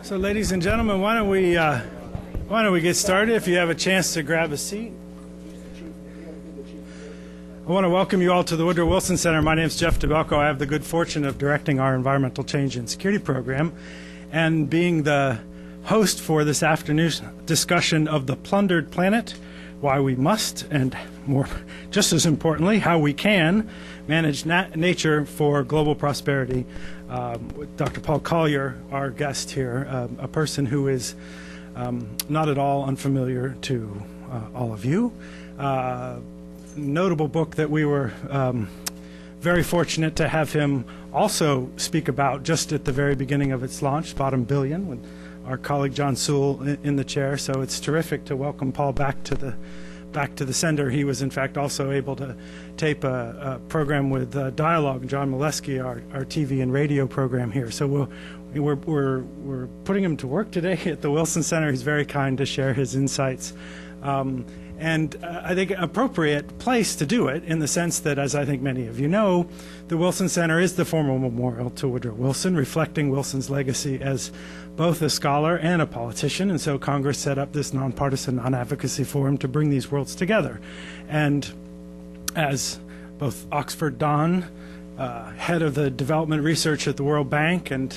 So, ladies and gentlemen, why don't we get started? If you have a chance to grab a seat. I want to welcome you all to the Woodrow Wilson Center. My name is Jeff DeBelko. I have the good fortune of directing our environmental change and security program and being the host for this afternoon's discussion of the Plundered Planet, why we must, and more, just as importantly, how we can manage nature for global prosperity. With Dr. Paul Collier, our guest here, a person who is not at all unfamiliar to all of you. Notable book that we were very fortunate to have him also speak about just at the very beginning of its launch, Bottom Billion, with our colleague John Sewell in the chair. So it's terrific to welcome Paul back to the center. He was in fact also able to tape a program with Dialogue, John Molesky, our TV and radio program here. So we're putting him to work today at the Wilson Center. He's very kind to share his insights. And I think an appropriate place to do it in the sense that, as I think many of you know, the Wilson Center is the formal memorial to Woodrow Wilson, reflecting Wilson's legacy as both a scholar and a politician. And so Congress set up this nonpartisan non-advocacy forum to bring these worlds together. And as both Oxford Don, head of the development research at the World Bank, and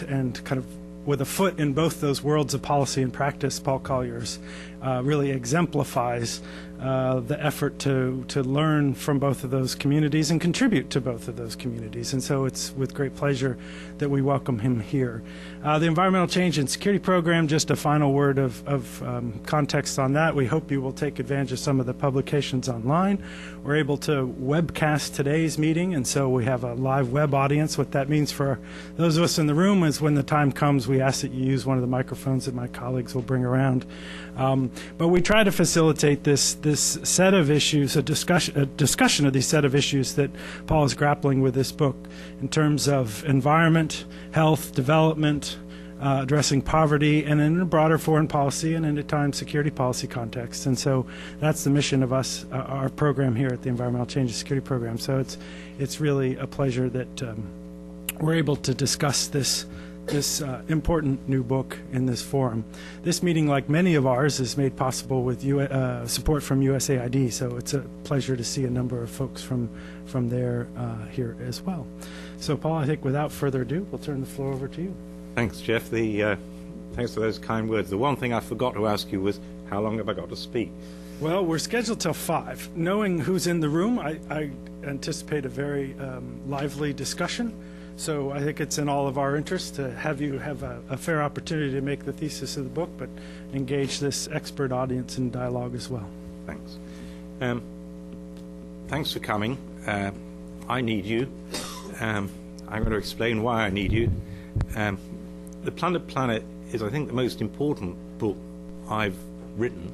kind of with a foot in both those worlds of policy and practice, Paul Collier's really exemplifies the effort to learn from both of those communities and contribute to both of those communities. And so it's with great pleasure that we welcome him here. The Environmental Change and Security Program, just a final word of context on that. We hope you will take advantage of some of the publications online. We're able to webcast today's meeting, and so we have a live web audience. What that means for those of us in the room is when the time comes, we ask that you use one of the microphones that my colleagues will bring around. But we try to facilitate this set of issues, a discussion of these set of issues that Paul is grappling with this book in terms of environment, health, development, addressing poverty, and in a broader foreign policy and in a time security policy context. And so that's the mission of our program here at the Environmental Change and Security Program. So it's really a pleasure that we're able to discuss this important new book in this forum. This meeting, like many of ours, is made possible with support from USAID, so it's a pleasure to see a number of folks from there here as well. So Paul, I think without further ado, we'll turn the floor over to you. Thanks, Jeff. Thanks for those kind words. The one thing I forgot to ask you was, how long have I got to speak? Well, we're scheduled till 5. Knowing who's in the room, I anticipate a very lively discussion. So I think it's in all of our interest to have you have a fair opportunity to make the thesis of the book, but engage this expert audience in dialogue as well. Thanks. Thanks for coming. I need you. I'm going to explain why I need you. The Plundered Planet is, I think, the most important book I've written,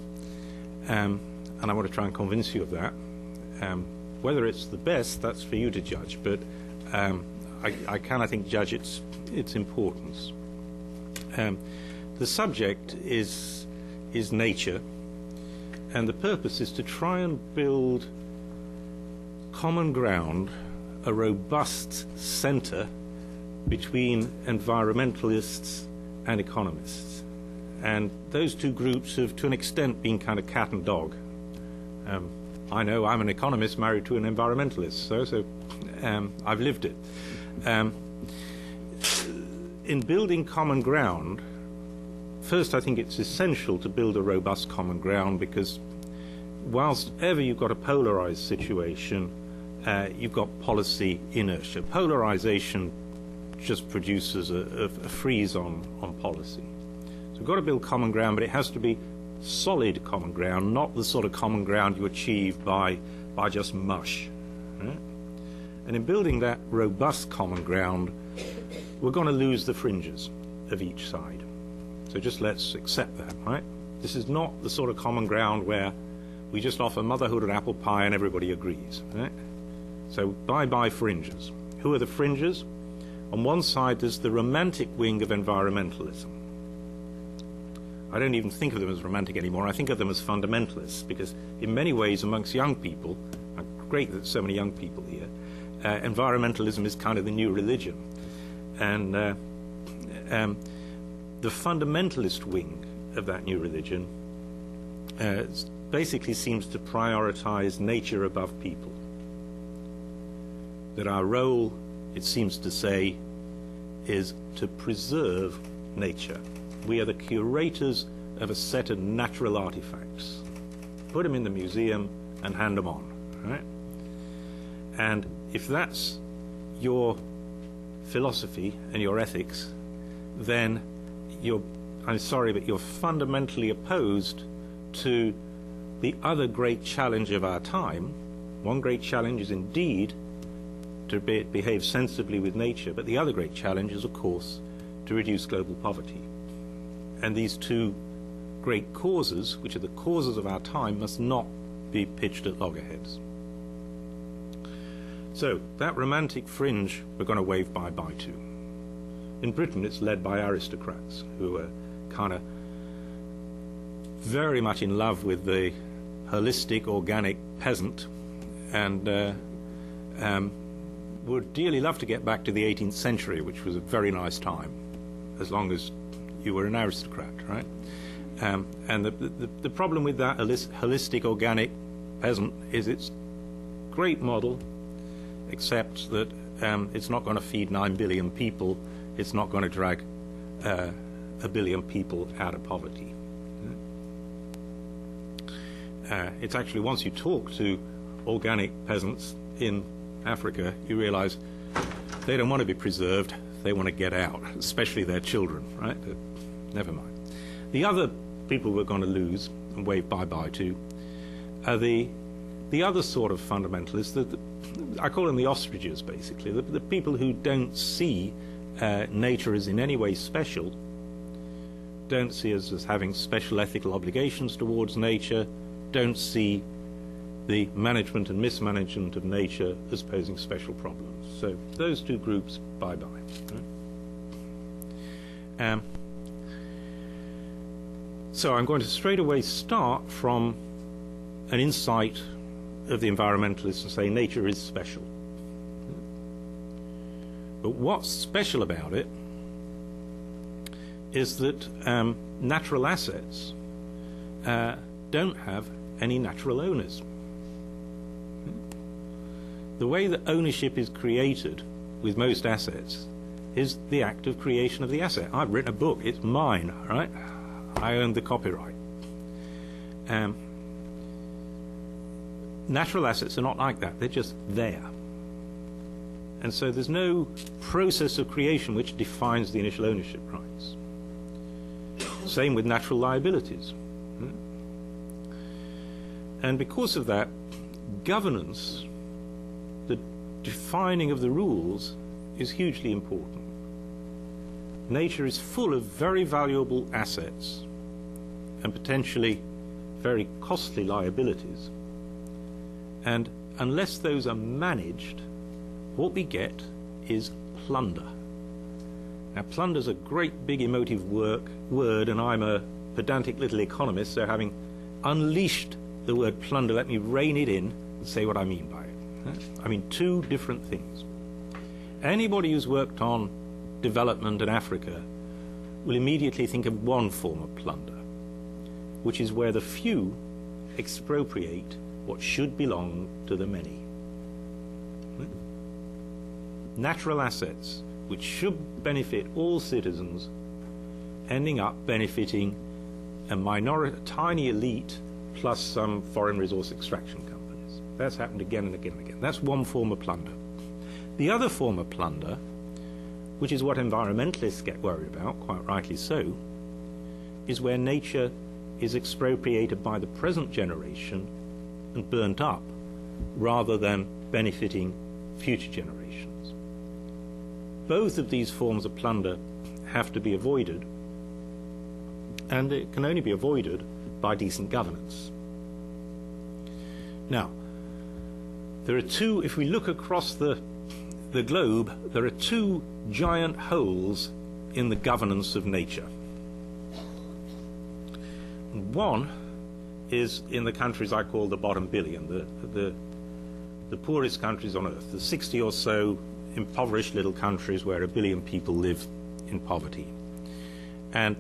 and I want to try and convince you of that. Whether it's the best, that's for you to judge, but I can, I think, judge its importance. The subject is nature, and the purpose is to try and build common ground, a robust center between environmentalists and economists. And those two groups have, to an extent, been kind of cat and dog. I know I'm an economist married to an environmentalist, so I've lived it. In building common ground, first I think it's essential to build a robust common ground, because whilst ever you've got a polarized situation, you've got policy inertia. Polarization just produces a freeze on policy. So we've got to build common ground, but it has to be solid common ground, not the sort of common ground you achieve by just mush. Right? And in building that robust common ground, we're going to lose the fringes of each side. So just let's accept that, right? This is not the sort of common ground where we just offer motherhood and apple pie and everybody agrees, right? So bye-bye fringes. Who are the fringes? On one side, there's the romantic wing of environmentalism. I don't even think of them as romantic anymore. I think of them as fundamentalists, because in many ways amongst young people, great that there's so many young people here, environmentalism is kind of the new religion. And the fundamentalist wing of that new religion basically seems to prioritize nature above people. That our role, it seems to say, is to preserve nature. We are the curators of a set of natural artifacts. Put them in the museum and hand them on, right? And if that's your philosophy and your ethics, then I'm sorry, but you're fundamentally opposed to the other great challenge of our time. One great challenge is indeed to behave sensibly with nature, but the other great challenge is, of course, to reduce global poverty. And these two great causes, which are the causes of our time, must not be pitched at loggerheads. So that romantic fringe we're going to wave bye-bye to. In Britain, it's led by aristocrats who are kind of very much in love with the holistic, organic peasant, and would dearly love to get back to the 18th century, which was a very nice time, as long as you were an aristocrat, right? And the problem with that holistic, organic peasant is it's a great model, except that it's not going to feed 9 billion people. It's not going to drag 1 billion people out of poverty. It's actually, once you talk to organic peasants in Africa, you realize they don't want to be preserved, they want to get out, especially their children, right? But never mind. The other people we're going to lose and wave bye-bye to are the other sort of fundamentalists. I call them the ostriches, basically, the people who don't see nature as in any way special, don't see us as having special ethical obligations towards nature, don't see the management and mismanagement of nature as posing special problems. So those two groups, bye-bye. Right? So I'm going to straight away start from an insight of the environmentalists and say nature is special. But what's special about it is that natural assets don't have any natural owners. The way that ownership is created with most assets is the act of creation of the asset. I've written a book, it's mine, right? I own the copyright. Natural assets are not like that, they're just there. And so there's no process of creation which defines the initial ownership rights. Same with natural liabilities. And because of that, governance, the defining of the rules, is hugely important. Nature is full of very valuable assets and potentially very costly liabilities. And unless those are managed, what we get is plunder. Now, plunder is a great big emotive word, and I'm a pedantic little economist, so having unleashed the word plunder, let me rein it in and say what I mean by it. I mean two different things. Anybody who's worked on development in Africa will immediately think of one form of plunder, which is where the few expropriate what should belong to the many. Natural assets which should benefit all citizens ending up benefiting a tiny elite plus some foreign resource extraction companies. That's happened again and again and again. That's one form of plunder. The other form of plunder, which is what environmentalists get worried about, quite rightly so, is where nature is expropriated by the present generation and burnt up rather than benefiting future generations. Both of these forms of plunder have to be avoided, and it can only be avoided by decent governance. Now, there are two, if we look across the globe, there are two giant holes in the governance of nature. One is in the countries I call the bottom billion, the poorest countries on earth, the 60 or so impoverished little countries where 1 billion people live in poverty. And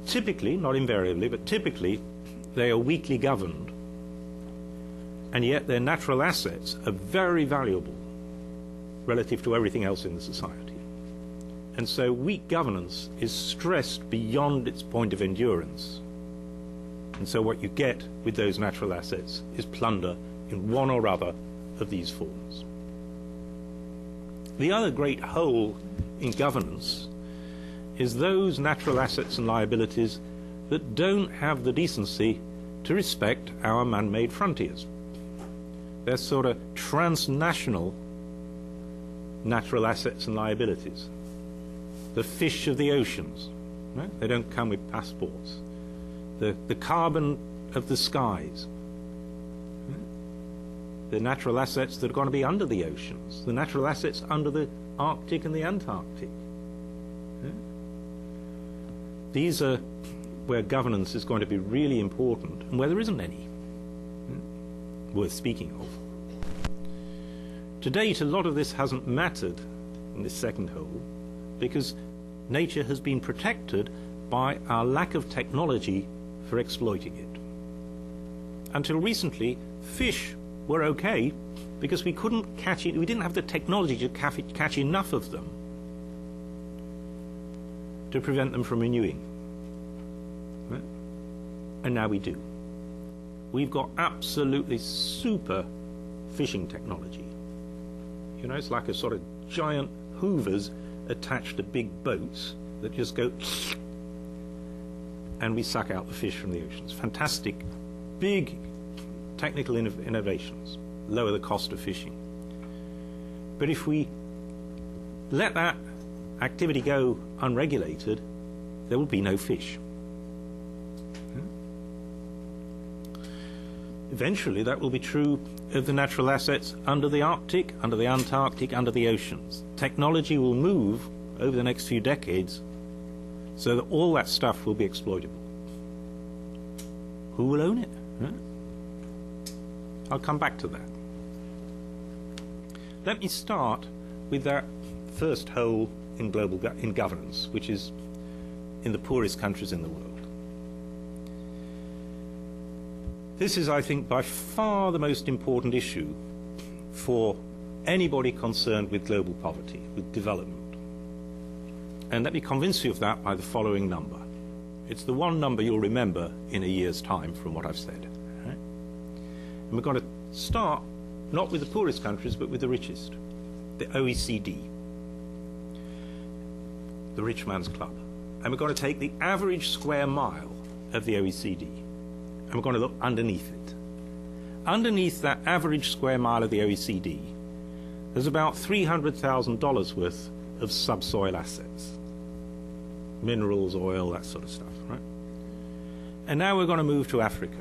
typically, not invariably, but typically, they are weakly governed, and yet their natural assets are very valuable relative to everything else in the society. And so weak governance is stressed beyond its point of endurance. And so what you get with those natural assets is plunder in one or other of these forms. The other great hole in governance is those natural assets and liabilities that don't have the decency to respect our man-made frontiers. They're sort of transnational natural assets and liabilities. The fish of the oceans, right? They don't come with passports. The carbon of the skies, right? The natural assets that are going to be under the oceans, the natural assets under the Arctic and the Antarctic. Right? These are where governance is going to be really important and where there isn't any worth speaking of. To date, a lot of this hasn't mattered in this second hole because nature has been protected by our lack of technology for exploiting it. Until recently, fish were okay because we couldn't catch it. We didn't have the technology to catch enough of them to prevent them from renewing. Right? And now we do. We've got absolutely super fishing technology. You know, it's like a sort of giant hoovers attached to big boats that just go and we suck out the fish from the oceans. Fantastic, big technical innovations, lower the cost of fishing. But if we let that activity go unregulated, there will be no fish. Eventually, that will be true of the natural assets under the Arctic, under the Antarctic, under the oceans. Technology will move over the next few decades so that all that stuff will be exploitable. Who will own it? Huh? I'll come back to that. Let me start with that first hole in global in governance, which is in the poorest countries in the world. This is, I think, by far the most important issue for anybody concerned with global poverty, with development. And let me convince you of that by the following number. It's the one number you'll remember in a year's time from what I've said. Right? And we're going to start not with the poorest countries, but with the richest, the OECD, the rich man's club. And we're going to take the average square mile of the OECD. And we're going to look underneath it. Underneath that average square mile of the OECD, there's about $300,000 worth of subsoil assets. Minerals, oil, that sort of stuff, right? And now we're going to move to Africa.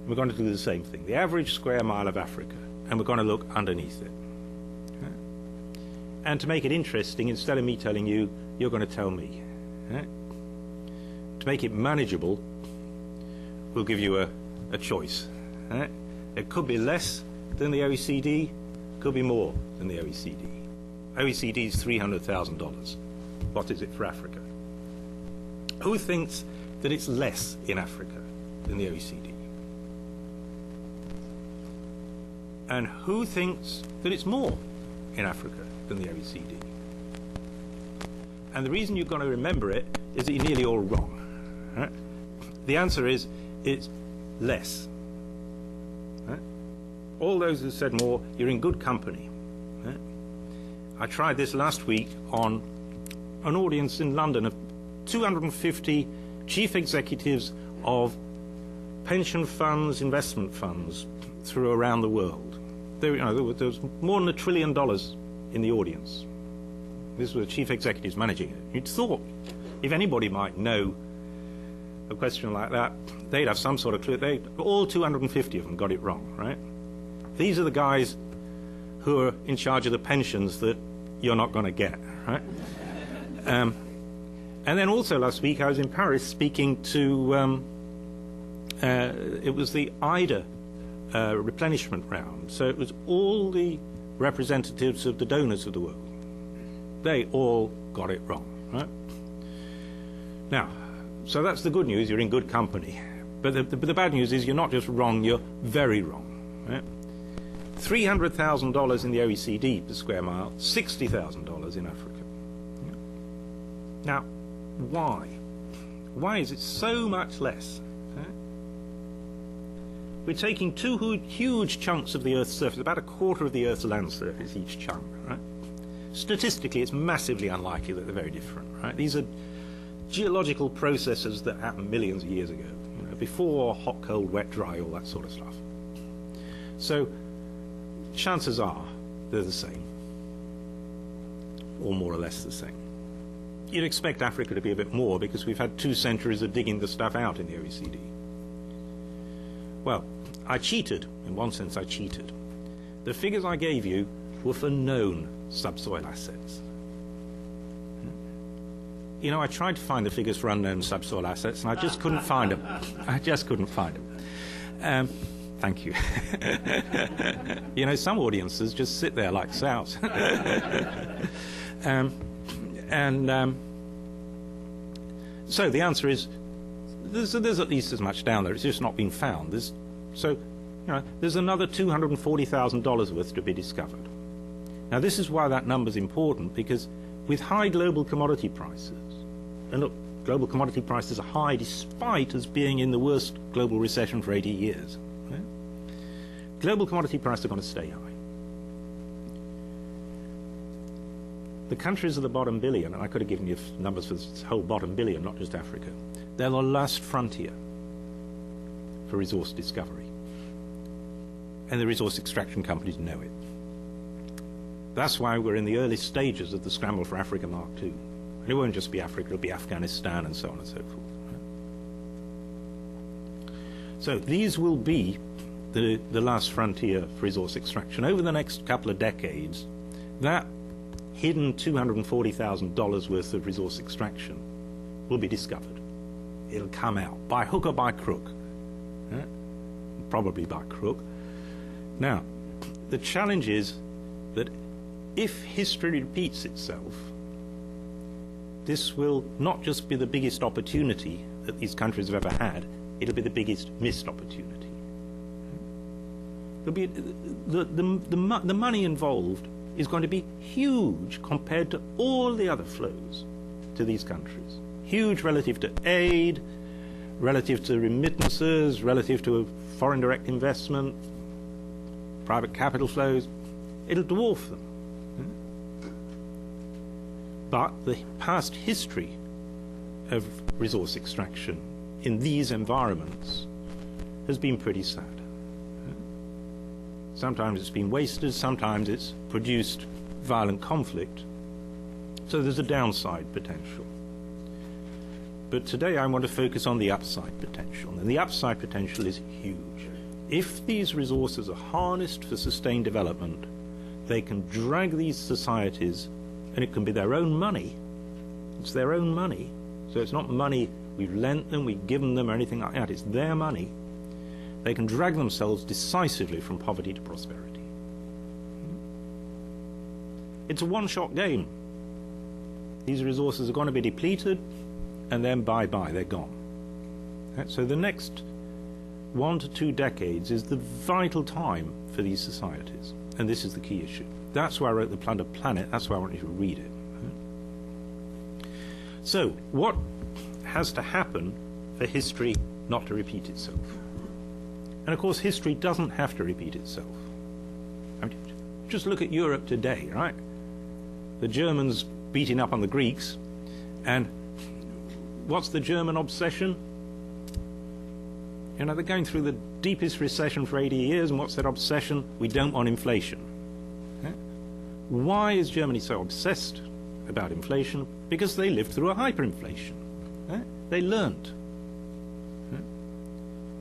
We're going to do the same thing, the average square mile of Africa, and we're going to look underneath it. Right? And to make it interesting, instead of me telling you, you're going to tell me. Right? To make it manageable, we'll give you a choice. Right? It could be less than the OECD, could be more than the OECD. OECD is $300,000. What is it for Africa? Who thinks that it's less in Africa than the OECD? And who thinks that it's more in Africa than the OECD? And the reason you've got to remember it is that you're nearly all wrong. Right? The answer is it's less. Right? All those who said more, you're in good company. Right? I tried this last week on an audience in London of 250 chief executives of pension funds, investment funds through around the world. There was more than $1 trillion in the audience. These were the chief executives managing it. You'd thought, if anybody might know a question like that, they'd have some sort of clue. All 250 of them got it wrong, right? These are the guys who are in charge of the pensions that you're not going to get, right? And then also last week I was in Paris speaking to, it was the IDA replenishment round. So it was all the representatives of the donors of the world. They all got it wrong, right? Now, so that's the good news, you're in good company. But the bad news is you're not just wrong, you're very wrong. Right? $300,000 in the OECD per square mile, $60,000 in Africa. Now, why? Why is it so much less? We're taking two huge chunks of the Earth's surface, about a quarter of the Earth's land surface, each chunk. Right? Statistically, it's massively unlikely that they're very different. Right? These are geological processes that happened millions of years ago, before hot, cold, wet, dry, all that sort of stuff. So, chances are they're the same, or more or less the same. You'd expect Africa to be a bit more because we've had 2 centuries of digging the stuff out in the OECD. Well, I cheated. In one sense, I cheated. The figures I gave you were for known subsoil assets. You know, I tried to find the figures for unknown subsoil assets, and I just couldn't find them. I just couldn't find them. Thank you. You know, some audiences just sit there like sows. So the answer is, there's at least as much down there. It's just not been found. There's another $240,000 worth to be discovered. Now, this is why that number's important, because with high global commodity prices, and look, global commodity prices are high despite us being in the worst global recession for 80 years. Right? Global commodity prices are going to stay high. The countries of the bottom billion, and I could have given you numbers for this whole bottom billion, not just Africa, they're the last frontier for resource discovery. And the resource extraction companies know it. That's why we're in the early stages of the scramble for Africa Mark II. And it won't just be Africa, it'll be Afghanistan and so on and so forth. So these will be the last frontier for resource extraction. Over the next couple of decades, that hidden $240,000 worth of resource extraction will be discovered. It'll come out, by hook or by crook. Probably by crook. Now, the challenge is that if history repeats itself, this will not just be the biggest opportunity that these countries have ever had, it'll be the biggest missed opportunity. There'll be, the money involved is going to be huge compared to all the other flows to these countries. Huge relative to aid, relative to remittances, relative to foreign direct investment, private capital flows. It'll dwarf them. But the past history of resource extraction in these environments has been pretty sad. Sometimes it's been wasted, sometimes it's produced violent conflict. So there's a downside potential. But today I want to focus on the upside potential. And the upside potential is huge. If these resources are harnessed for sustained development, they can drag these societies, and it can be their own money. It's their own money. So it's not money we've lent them, we've given them, or anything like that. It's their money. They can drag themselves decisively from poverty to prosperity. It's a one-shot game. These resources are going to be depleted, and then bye-bye, they're gone. Right? So the next 1 to 2 decades is the vital time for these societies, and this is the key issue. That's why I wrote The Plundered Planet, that's why I want you to read it. Right? So, what has to happen for history not to repeat itself? And of course, history doesn't have to repeat itself. I mean, just look at Europe today, right? The Germans beating up on the Greeks, and what's the German obsession? You know, they're going through the deepest recession for 80 years, and what's their obsession? We don't want inflation. Okay? Why is Germany so obsessed about inflation? Because they lived through a hyperinflation. Okay? They learned.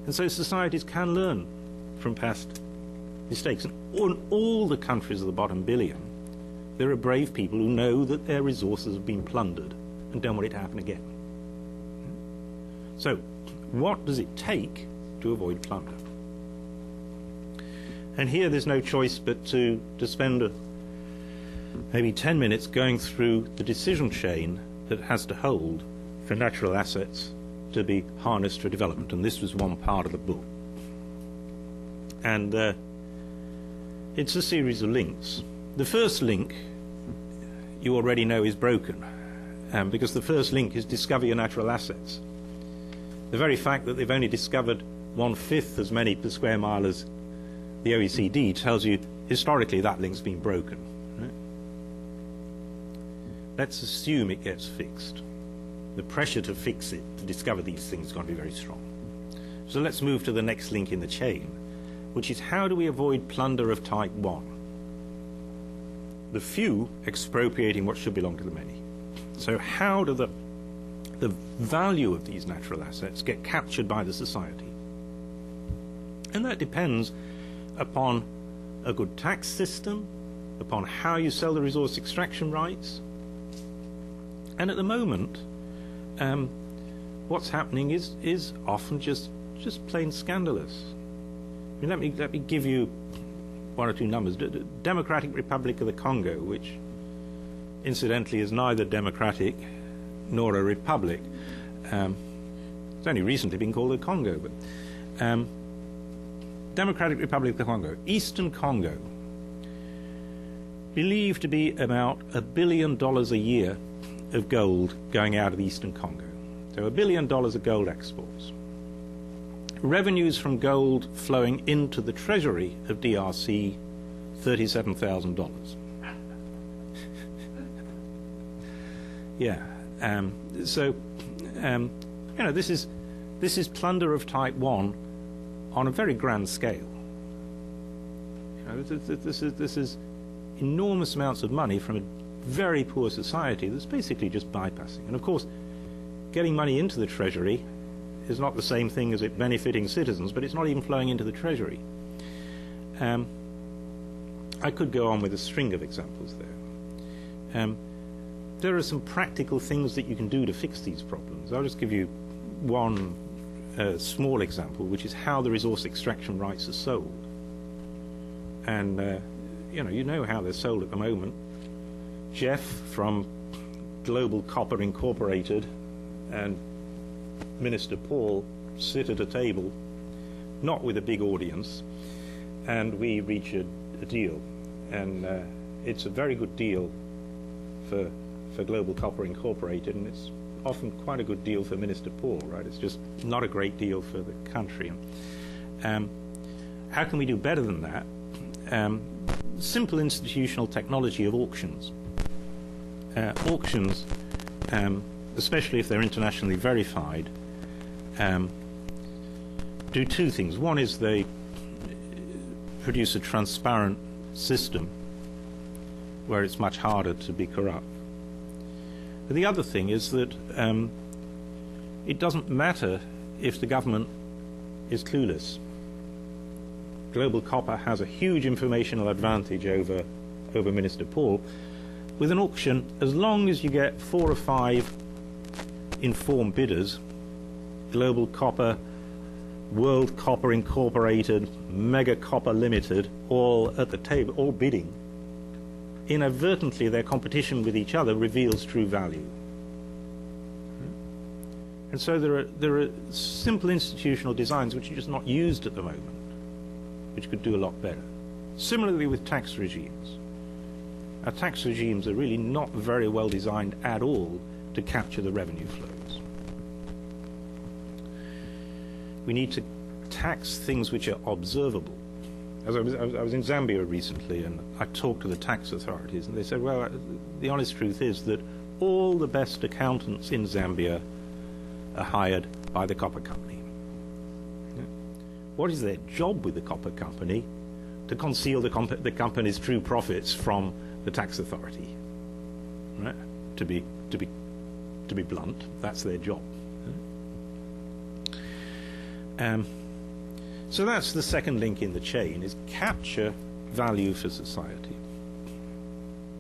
And so societies can learn from past mistakes. And in all the countries of the bottom billion, there are brave people who know that their resources have been plundered and don't want it to happen again. So, what does it take to avoid plunder? And here there's no choice but to spend maybe 10 minutes going through the decision chain that has to hold for natural assets to be harnessed for development, and this was one part of the book. And it's a series of links. The first link you already know is broken, because the first link is discover your natural assets. The very fact that they've only discovered 1/5 as many per square mile as the OECD tells you historically that link's been broken. Right? Let's assume it gets fixed. The pressure to fix it, to discover these things, is going to be very strong. So let's move to the next link in the chain, which is how do we avoid plunder of type 1? The few expropriating what should belong to the many. So how do the value of these natural assets get captured by the society? And that depends upon a good tax system, upon how you sell the resource extraction rights. And at the moment, what's happening is often just plain scandalous. I mean, let me give you one or two numbers. Democratic Republic of the Congo, which incidentally is neither democratic nor a republic. It's only recently been called a Congo, but Democratic Republic of the Congo, Eastern Congo, believed to be about $1 billion a year of gold going out of the Eastern Congo. So $1 billion of gold exports. Revenues from gold flowing into the treasury of DRC, $37,000. Yeah. So this is plunder of type 1 on a very grand scale. This is enormous amounts of money from a very poor society that's basically just bypassing. And of course, getting money into the treasury is not the same thing as it benefiting citizens, but it's not even flowing into the treasury. I could go on with a string of examples there. There are some practical things that you can do to fix these problems. I'll just give you one small example, which is how the resource extraction rights are sold. And you know how they're sold at the moment. Jeff from Global Copper Incorporated and Minister Paul sit at a table, not with a big audience, and we reach a deal. And it's a very good deal for Global Copper Incorporated, and it's often quite a good deal for Minister Paul, right? It's just not a great deal for the country. How can we do better than that? Simple institutional technology of auctions. Auctions, especially if they're internationally verified, do two things. One is they produce a transparent system where it's much harder to be corrupt. But the other thing is that it doesn't matter if the government is clueless. Global Copper has a huge informational advantage over Minister Paul. With an auction, as long as you get 4 or 5 informed bidders, Global Copper, World Copper Incorporated, Mega Copper Limited, all at the table, all bidding, inadvertently their competition with each other reveals true value. And so there are simple institutional designs which are just not used at the moment, which could do a lot better. Similarly with tax regimes. Our tax regimes are really not very well designed at all to capture the revenue flows. We need to tax things which are observable. As I was in Zambia recently, and I talked to the tax authorities, and they said, well, the honest truth is that all the best accountants in Zambia are hired by the copper company. What is their job with the copper company? To conceal the company's true profits from the tax authority. Right? To be blunt, that's their job. So that's the second link in the chain, is capture value for society.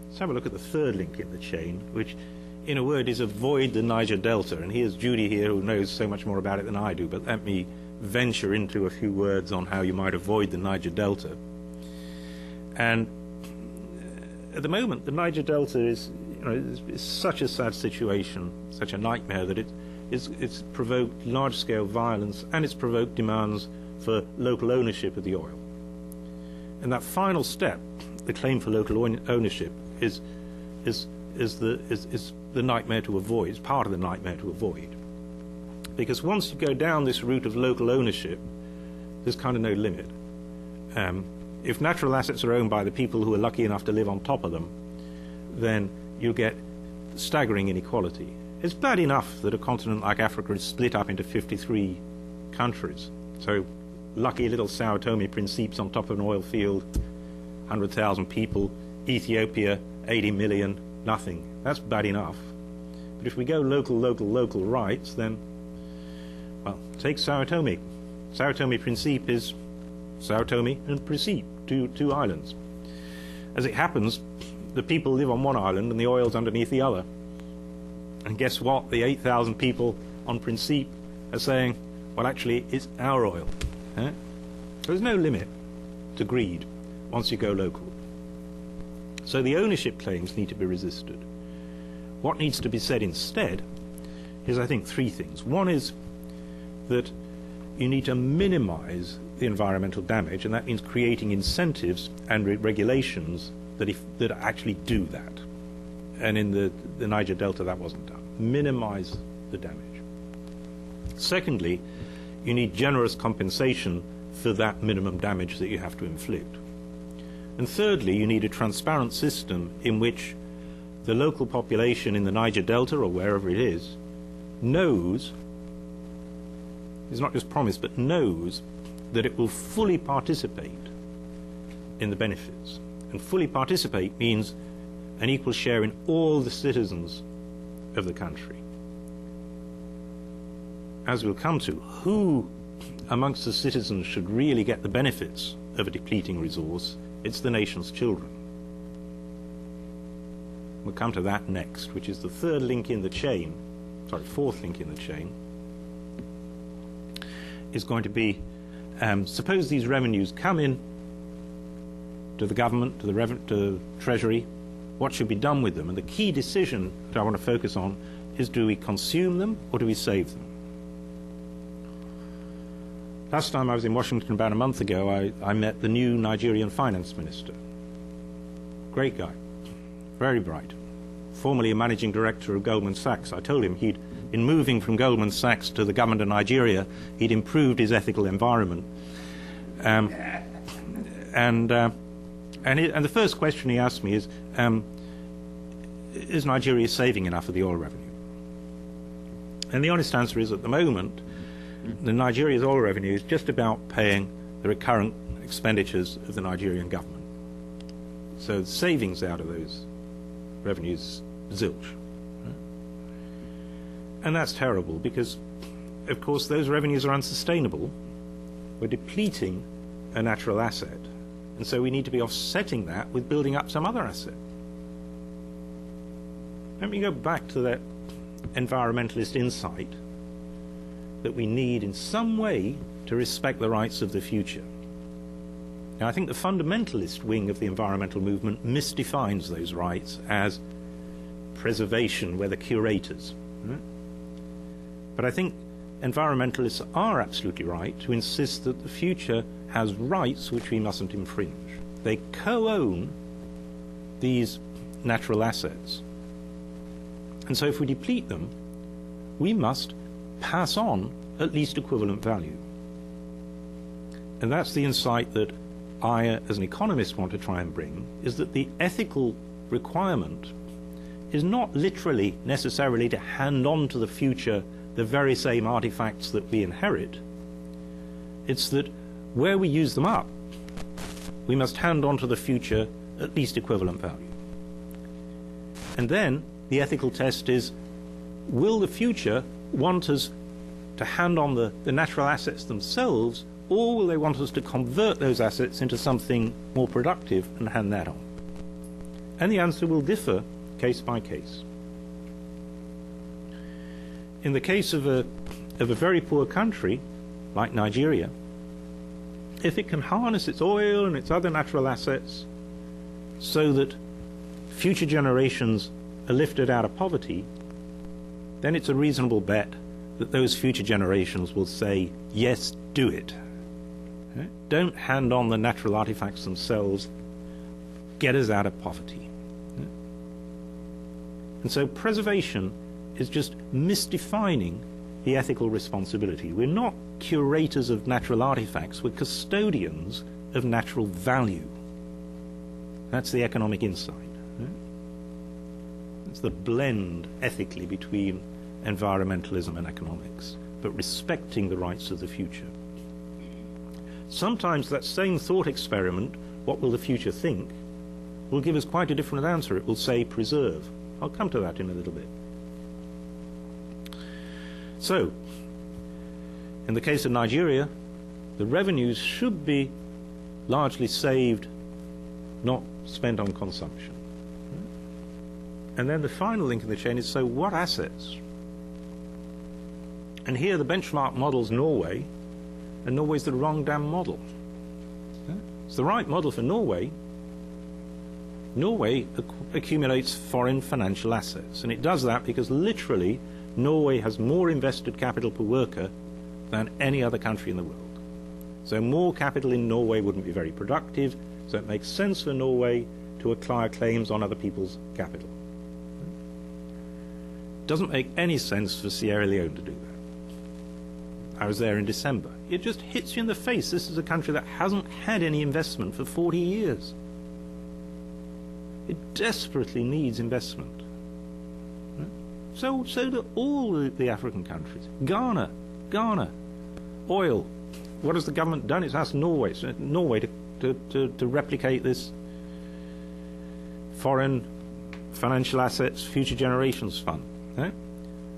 Let's have a look at the third link in the chain, which in a word is avoid the Niger Delta. And here's Judy here, who knows so much more about it than I do, but let me venture into a few words on how you might avoid the Niger Delta. And at the moment, the Niger Delta it's such a sad situation, such a nightmare, that it's provoked large-scale violence, and it's provoked demands for local ownership of the oil. And that final step, the claim for local ownership, is the nightmare to avoid. It's part of the nightmare to avoid, because once you go down this route of local ownership, there's kind of no limit. If natural assets are owned by the people who are lucky enough to live on top of them, then you get staggering inequality. It's bad enough that a continent like Africa is split up into 53 countries. So lucky little Sao Tome and Principe's on top of an oil field, 100,000 people. Ethiopia, 80 million, nothing. That's bad enough. But if we go local rights, then, well, take Sao Tome. Sao Tome and Principe is Sao Tome and Principe, two islands. As it happens, the people live on one island and the oil's underneath the other. And guess what? The 8,000 people on Principe are saying, well, actually, it's our oil. So there's no limit to greed once you go local. So the ownership claims need to be resisted. What needs to be said instead is, I think, three things. One is that you need to minimize the environmental damage, and that means creating incentives and regulations that actually do that. And in the Niger Delta, that wasn't done. Minimize the damage. Secondly, you need generous compensation for that minimum damage that you have to inflict. And thirdly, you need a transparent system in which the local population in the Niger Delta, or wherever it is, knows, is not just promised, but knows that it will fully participate in the benefits. And fully participate means an equal share in all the citizens of the country. As we'll come to, who amongst the citizens should really get the benefits of a depleting resource? It's the nation's children. We'll come to that next, which is the fourth link in the chain, is going to be, suppose these revenues come in to the government, to the Treasury, what should be done with them? And the key decision that I want to focus on is, do we consume them or do we save them? Last time I was in Washington about a month ago, I met the new Nigerian finance minister. Great guy, very bright, formerly a managing director of Goldman Sachs. I told him in moving from Goldman Sachs to the government of Nigeria, he'd improved his ethical environment. And the first question he asked me is Nigeria saving enough of the oil revenue? And the honest answer is, at the moment, the Nigeria's oil revenue is just about paying the recurrent expenditures of the Nigerian government. So the savings out of those revenues, zilch. And that's terrible because, of course, those revenues are unsustainable. We're depleting a natural asset. And so we need to be offsetting that with building up some other asset. Let me go back to that environmentalist insight that we need in some way to respect the rights of the future. Now, I think the fundamentalist wing of the environmental movement misdefines those rights as preservation, we're the curators. But I think environmentalists are absolutely right to insist that the future has rights which we mustn't infringe. They co-own these natural assets. And so if we deplete them, we must pass on at least equivalent value. And that's the insight that I, as an economist, want to try and bring, is that the ethical requirement is not literally necessarily to hand on to the future the very same artifacts that we inherit. It's that where we use them up, we must hand on to the future at least equivalent value. And then the ethical test is, will the future want us to hand on the natural assets themselves, or will they want us to convert those assets into something more productive and hand that on? And the answer will differ case by case. In the case of a very poor country like Nigeria, if it can harness its oil and its other natural assets so that future generations are lifted out of poverty, then it's a reasonable bet that those future generations will say, yes, do it. Don't hand on the natural artifacts themselves. Get us out of poverty. And so preservation is just misdefining the ethical responsibility. We're not curators of natural artifacts, we're custodians of natural value. That's the economic insight. It's the blend ethically between environmentalism and economics, but respecting the rights of the future. Sometimes that same thought experiment, what will the future think, will give us quite a different answer. It will say preserve. I'll come to that in a little bit. So, in the case of Nigeria, the revenues should be largely saved, not spent on consumption. And then the final link in the chain is, so what assets? And here the benchmark model's Norway, and Norway's the wrong damn model. It's the right model for Norway. Norway accumulates foreign financial assets, and it does that because literally Norway has more invested capital per worker than any other country in the world. So more capital in Norway wouldn't be very productive, so it makes sense for Norway to acquire claims on other people's capital. Doesn't make any sense for Sierra Leone to do that. I was there in December. It just hits you in the face. This is a country that hasn't had any investment for 40 years. It desperately needs investment. So do all the African countries. Ghana, oil. What has the government done? It's asked Norway to replicate this foreign financial assets future generations fund.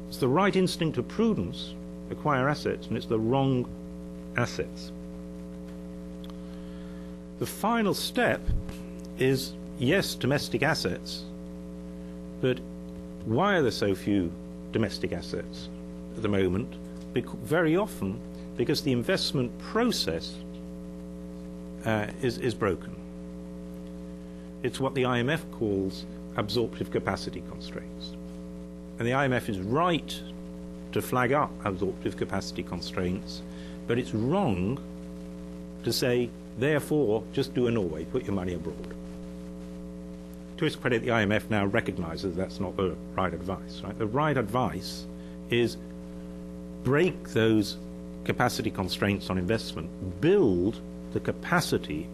It's the right instinct of prudence, acquire assets, and it's the wrong assets. The final step is, yes, domestic assets, but why are there so few domestic assets at the moment? Very often because the investment process is broken. It's what the IMF calls absorptive capacity constraints. And the IMF is right to flag up absorptive capacity constraints, but it's wrong to say, therefore, just do a Norway, put your money abroad. To its credit, the IMF now recognizes that's not the right advice. Right? The right advice is break those capacity constraints on investment, build the capacity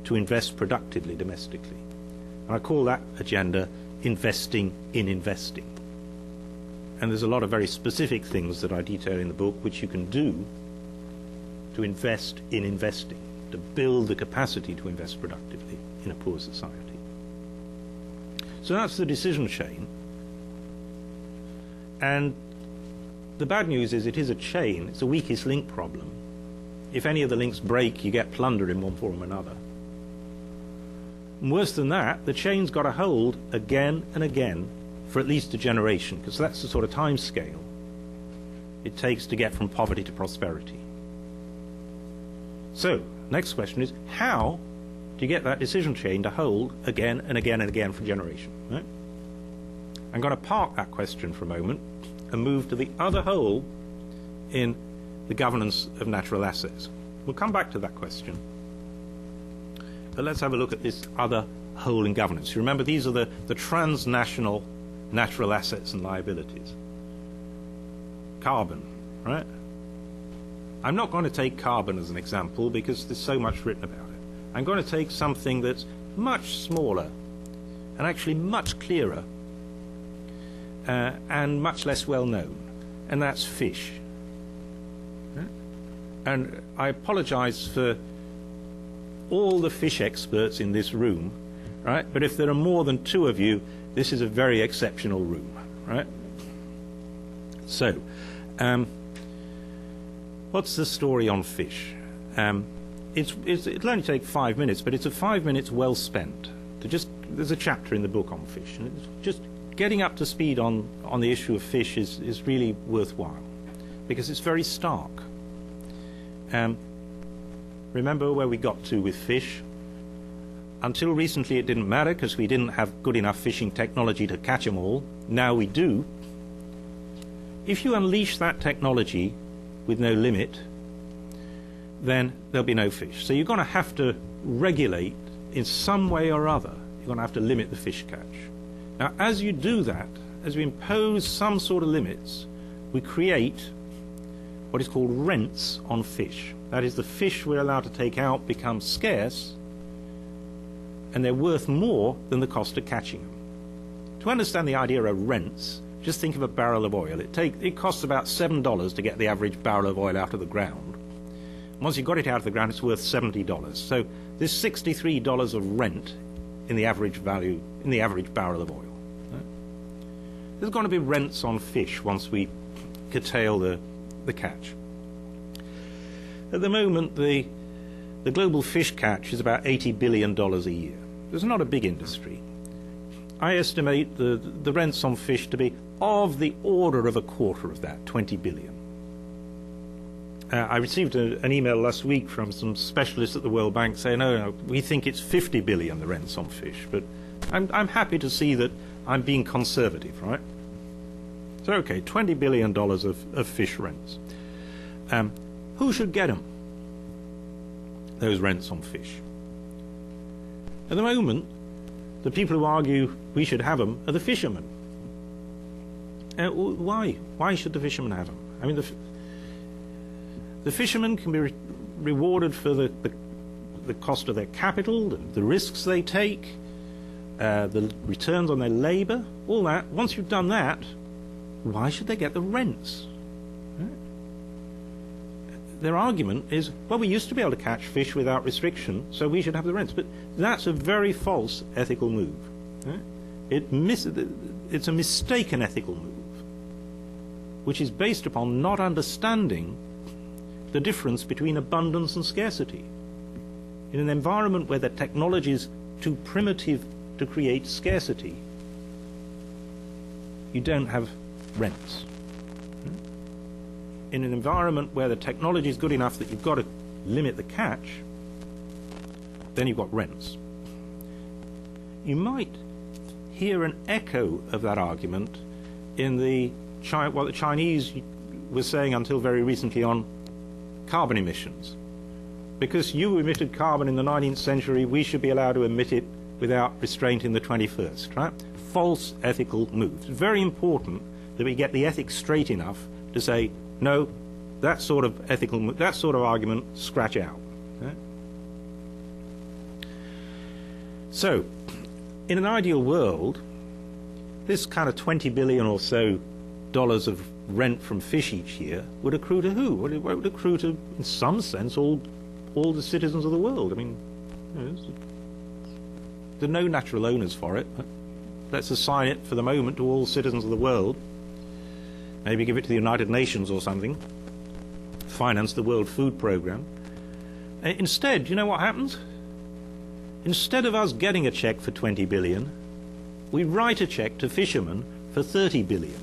to invest productively domestically. And I call that agenda investing in investing. And there's a lot of very specific things that I detail in the book which you can do to invest in investing, to build the capacity to invest productively in a poor society. So that's the decision chain. And the bad news is it is a chain. It's a weakest link problem. If any of the links break, you get plunder in one form or another. And worse than that, the chain's got to hold again and again for at least a generation, because that's the sort of time scale it takes to get from poverty to prosperity. So, next question is, how do you get that decision chain to hold again and again and again for a generation? Right? I'm going to park that question for a moment and move to the other hole in the governance of natural assets. We'll come back to that question. But let's have a look at this other hole in governance. You remember, these are the transnational natural assets and liabilities. Carbon, right? I'm not going to take carbon as an example because there's so much written about it. I'm going to take something that's much smaller and actually much clearer and much less well known, and that's fish. And I apologize for all the fish experts in this room, right? But if there are more than two of you, this is a very exceptional room, right? So, what's the story on fish? It'll only take 5 minutes, but it's a 5 minutes well spent. There's a chapter in the book on fish, and it's just getting up to speed on the issue of fish is really worthwhile, because it's very stark. Remember where we got to with fish? Until recently it didn't matter because we didn't have good enough fishing technology to catch them all. Now we do. If you unleash that technology with no limit, then there'll be no fish. So you're going to have to regulate in some way or other. You're going to have to limit the fish catch. Now, as you do that, as we impose some sort of limits, we create what is called rents on fish. That is, the fish we're allowed to take out become scarce, and they're worth more than the cost of catching them. To understand the idea of rents, just think of a barrel of oil. It costs about $7 to get the average barrel of oil out of the ground. Once you've got it out of the ground, it's worth $70. So there's $63 of rent in the average value, in the average barrel of oil. There's going to be rents on fish once we curtail the catch. At the moment, the global fish catch is about $80 billion a year. It's not a big industry. I estimate the rents on fish to be of the order of a quarter of that, 20 billion. I received an email last week from some specialists at the World Bank saying, no, we think it's 50 billion, the rents on fish. But I'm happy to see that I'm being conservative, right? So, okay, $20 billion of fish rents. Who should get them, those rents on fish? At the moment, the people who argue we should have them are the fishermen. Why? Why should the fishermen have them? I mean, the fishermen can be rewarded for the cost of their capital, the risks they take, the returns on their labour, all that. Once you've done that, why should they get the rents? Right? Their argument is, well, we used to be able to catch fish without restriction, so we should have the rents. But that's a very false ethical move. Right? It's a mistaken ethical move, which is based upon not understanding the difference between abundance and scarcity. In an environment where the technology is too primitive to create scarcity, you don't have rents. In an environment where the technology is good enough that you've got to limit the catch, then you've got rents. You might hear an echo of that argument in what the Chinese were saying until very recently on carbon emissions. Because you emitted carbon in the 19th century, we should be allowed to emit it without restraint in the 21st, right? False ethical moves. It's very important that we get the ethics straight enough to say, no, that sort of argument, scratch out. Right? So, in an ideal world, this kind of 20 billion or so dollars of rent from fish each year would accrue to who? Well, it would accrue to, in some sense, all the citizens of the world. I mean, there are no natural owners for it. Let's assign it for the moment to all citizens of the world. Maybe give it to the United Nations or something. Finance the World Food Programme. Instead, do you know what happens? Instead of us getting a cheque for 20 billion, we write a cheque to fishermen for 30 billion.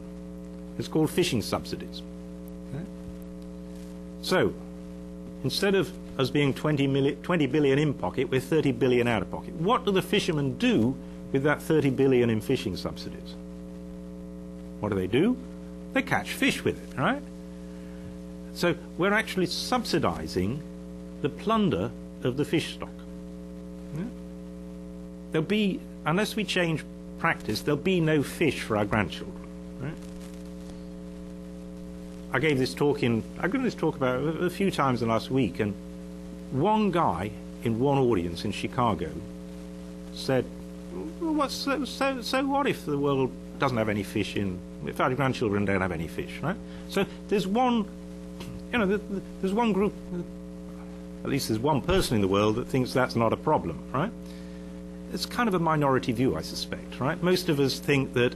It's called fishing subsidies. Okay? So, instead of us being 20 billion in pocket, we're 30 billion out of pocket. What do the fishermen do with that 30 billion in fishing subsidies? What do? They catch fish with it, right? So we're actually subsidizing the plunder of the fish stock. Yeah? There'll be, unless we change practice, there'll be no fish for our grandchildren. Right? I've given this talk about a few times in the last week, and one guy in one audience in Chicago said, well, so what if the world doesn't have any fish if our grandchildren don't have any fish, right? So there's one group, at least there's one person in the world that thinks that's not a problem, right? It's kind of a minority view, I suspect, right? Most of us think that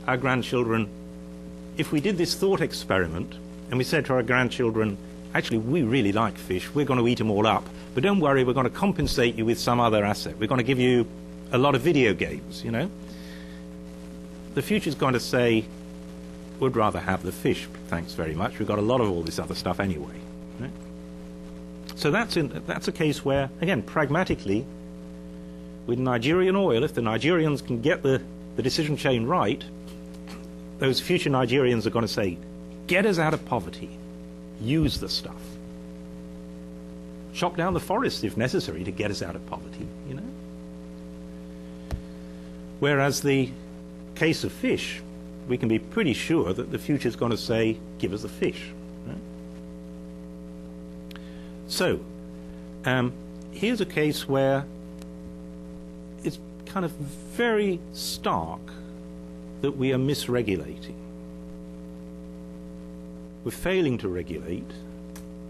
our grandchildren, if we did this thought experiment and we said to our grandchildren, actually, we really like fish, we're going to eat them all up, but don't worry, we're going to compensate you with some other asset. We're going to give you a lot of video games, you know? The future's going to say, we'd rather have the fish, thanks very much. We've got a lot of all this other stuff anyway. Right? So that's a case where, again, pragmatically, with Nigerian oil, if the Nigerians can get the decision chain right, those future Nigerians are going to say, get us out of poverty, use the stuff. Chop down the forest if necessary to get us out of poverty, you know. Whereas the case of fish, we can be pretty sure that the future is going to say, give us the fish. Right? So, here's a case where it's kind of very stark that we are misregulating. We're failing to regulate.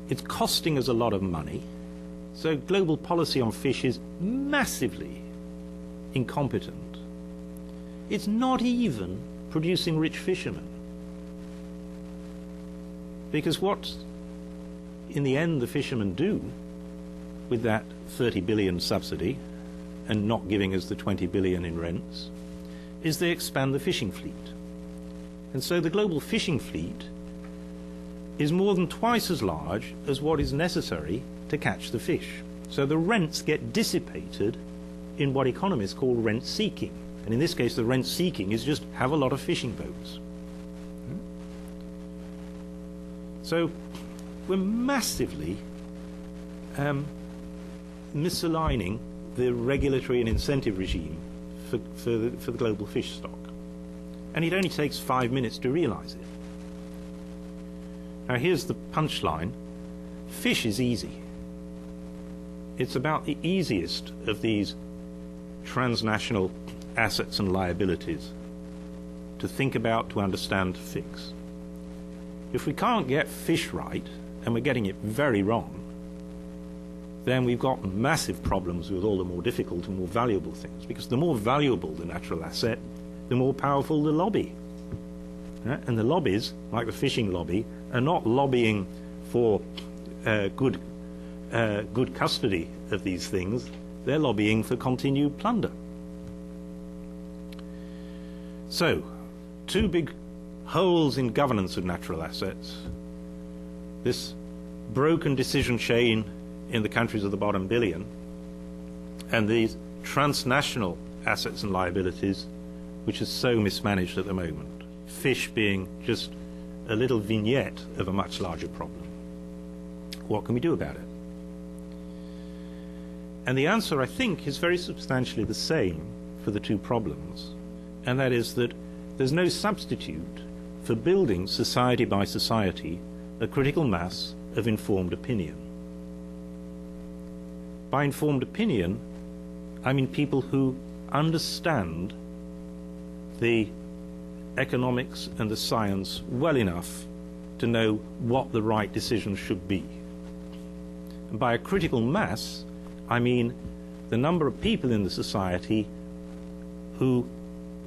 It's costing us a lot of money. So global policy on fish is massively incompetent. It's not even producing rich fishermen. Because what, in the end, the fishermen do with that 30 billion subsidy and not giving us the 20 billion in rents is they expand the fishing fleet. And so the global fishing fleet is more than twice as large as what is necessary to catch the fish. So the rents get dissipated in what economists call rent seeking. And in this case, the rent seeking is just have a lot of fishing boats. So we're massively misaligning the regulatory and incentive regime for the global fish stock. And it only takes 5 minutes to realize it. Now here's the punchline. Fish is easy. It's about the easiest of these transnational assets and liabilities to think about, to understand, to fix. If we can't get fish right, and we're getting it very wrong, then we've got massive problems with all the more difficult and more valuable things, because the more valuable the natural asset, the more powerful the lobby. And the lobbies, like the fishing lobby, are not lobbying for good custody of these things. They're lobbying for continued plunder. So, two big holes in governance of natural assets. This broken decision chain in the countries of the bottom billion, and these transnational assets and liabilities, which is so mismanaged at the moment. Fish being just a little vignette of a much larger problem. What can we do about it? And the answer, I think, is very substantially the same for the two problems. And that is that there's no substitute for building, society by society, a critical mass of informed opinion. By informed opinion, I mean people who understand the economics and the science well enough to know what the right decision should be. And by a critical mass, I mean the number of people in the society who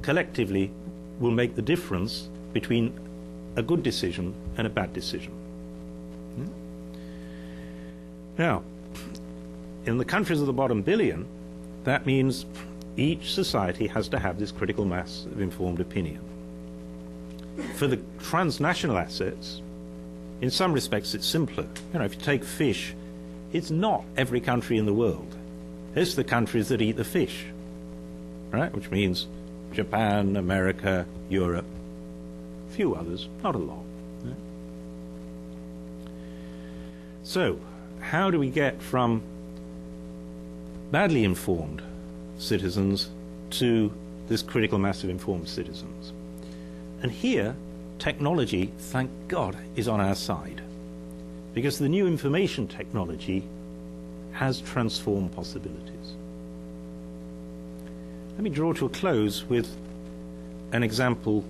collectively will make the difference between a good decision and a bad decision. Now, in the countries of the bottom billion, that means each society has to have this critical mass of informed opinion. For the transnational assets, in some respects it's simpler. You know, if you take fish, it's not every country in the world. It's the countries that eat the fish, right? Which means Japan, America, Europe, a few others, not a lot. Right? So, how do we get from badly informed citizens to this critical mass of informed citizens? And here, technology, thank God, is on our side, because the new information technology has transformed possibilities. Let me draw to a close with an example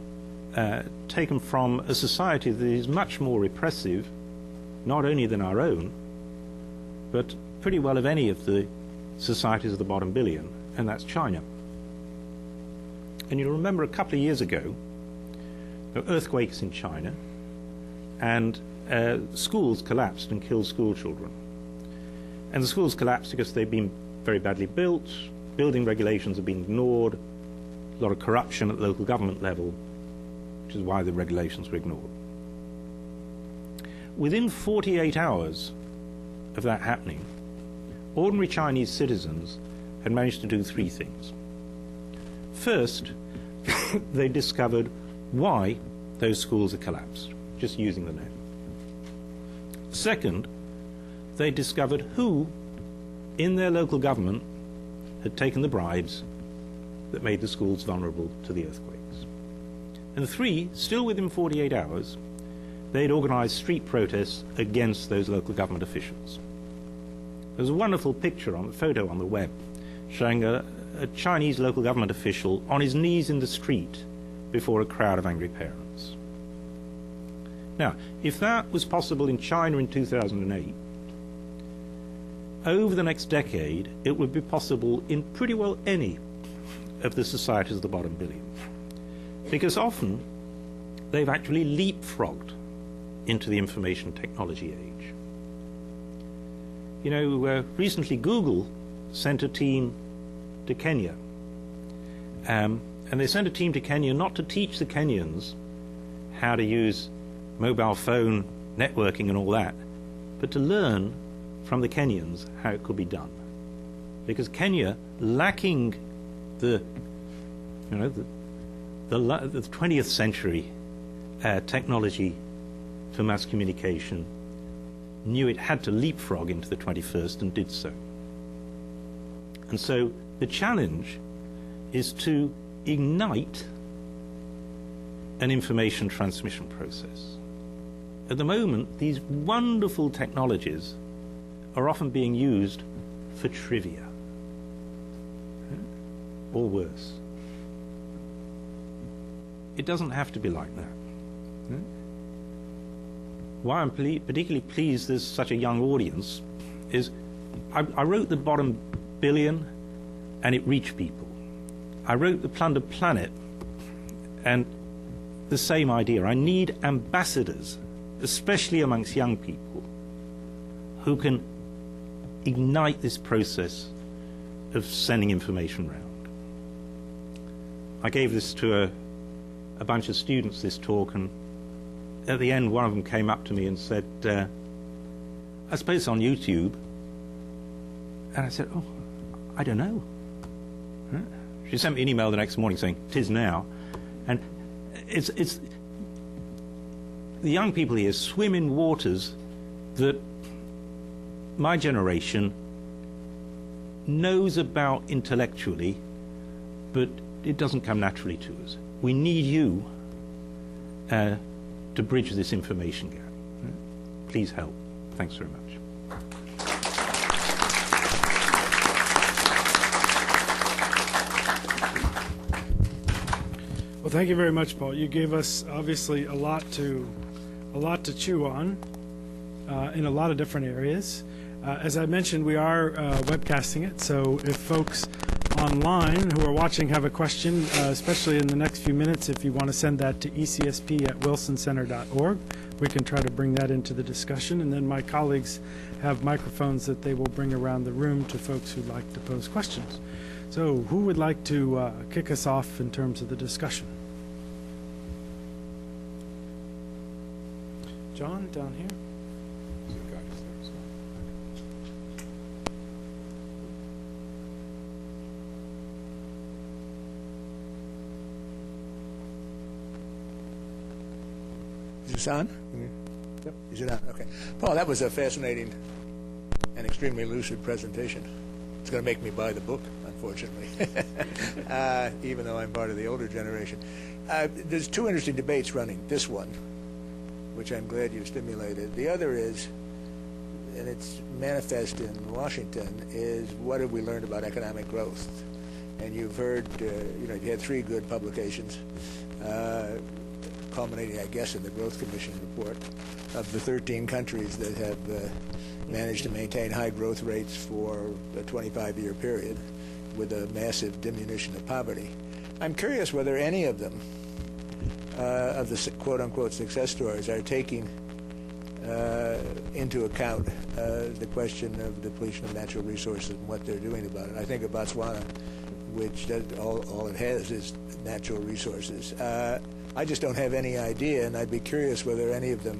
taken from a society that is much more repressive, not only than our own, but pretty well of any of the societies of the bottom billion, and that's China. And you'll remember a couple of years ago, there were earthquakes in China, and schools collapsed and killed school children. And the schools collapsed because they've been very badly built, building regulations have been ignored, a lot of corruption at the local government level, which is why the regulations were ignored. Within 48 hours of that happening, ordinary Chinese citizens had managed to do three things. First, they discovered why those schools had collapsed, just using the net. Second, they discovered who in their local government had taken the bribes that made the schools vulnerable to the earthquakes. And three, still within 48 hours, they'd organized street protests against those local government officials. There's a wonderful picture on the photo on the web showing a Chinese local government official on his knees in the street before a crowd of angry parents. Now, if that was possible in China in 2008, over the next decade, it would be possible in pretty well any of the societies of the bottom billion. Because often, they've actually leapfrogged into the information technology age. You know, recently Google sent a team to Kenya. And they sent a team to Kenya not to teach the Kenyans how to use mobile phone networking and all that, but to learn from the Kenyans how it could be done. Because Kenya, lacking the 20th century technology for mass communication, knew it had to leapfrog into the 21st and did so. And so the challenge is to ignite an information transmission process. At the moment, these wonderful technologies are often being used for trivia, or worse. It doesn't have to be like that. Why I'm particularly pleased there's such a young audience is I wrote the bottom billion and it reached people. I wrote the Plundered Planet and the same idea. I need ambassadors, especially amongst young people, who can ignite this process of sending information around. I gave this to a bunch of students, this talk, and at the end one of them came up to me and said, I suppose it's on YouTube. And I said, oh, I don't know. She sent me an email the next morning saying, "'Tis now." And it's the young people here swim in waters that my generation knows about intellectually, but it doesn't come naturally to us. We need you to bridge this information gap. Please help. Thanks very much. Well, thank you very much, Paul. You gave us obviously a lot to chew on in a lot of different areas. As I mentioned, we are webcasting it, so if folks online who are watching have a question, especially in the next few minutes, if you want to send that to ecsp@wilsoncenter.org, we can try to bring that into the discussion. And then my colleagues have microphones that they will bring around the room to folks who'd like to pose questions. So who would like to kick us off in terms of the discussion? John, down here. Is this on? Yep. Is it on? Okay. Paul, that was a fascinating and extremely lucid presentation. It's going to make me buy the book, unfortunately, even though I'm part of the older generation. There's two interesting debates running. This one, which I'm glad you stimulated. The other is, and it's manifest in Washington, is what have we learned about economic growth? And you've heard, you had three good publications, culminating, I guess, in the Growth Commission report of the 13 countries that have managed to maintain high growth rates for a 25-year period with a massive diminution of poverty. I'm curious whether any of them, of the quote-unquote success stories, are taking into account the question of depletion of natural resources and what they're doing about it. I think of Botswana, which all it has is natural resources. I just don't have any idea, and I'd be curious whether any of them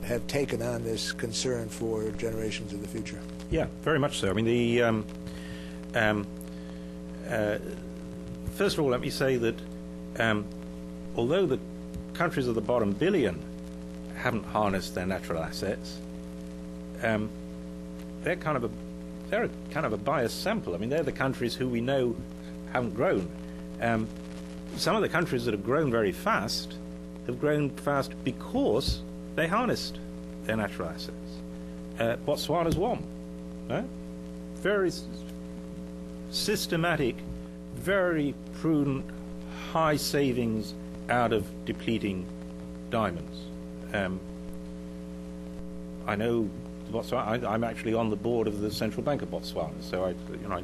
have taken on this concern for generations of the future. Yeah, very much so. I mean, First of all, let me say that although the countries of the bottom billion haven't harnessed their natural assets, they're kind of a biased sample. I mean, they're the countries who we know haven't grown. Some of the countries that have grown very fast have grown fast because they harnessed their natural assets. Botswana's one, right? Very systematic, very prudent, high savings out of depleting diamonds. I know Botswana. I'm actually on the board of the Central Bank of Botswana, so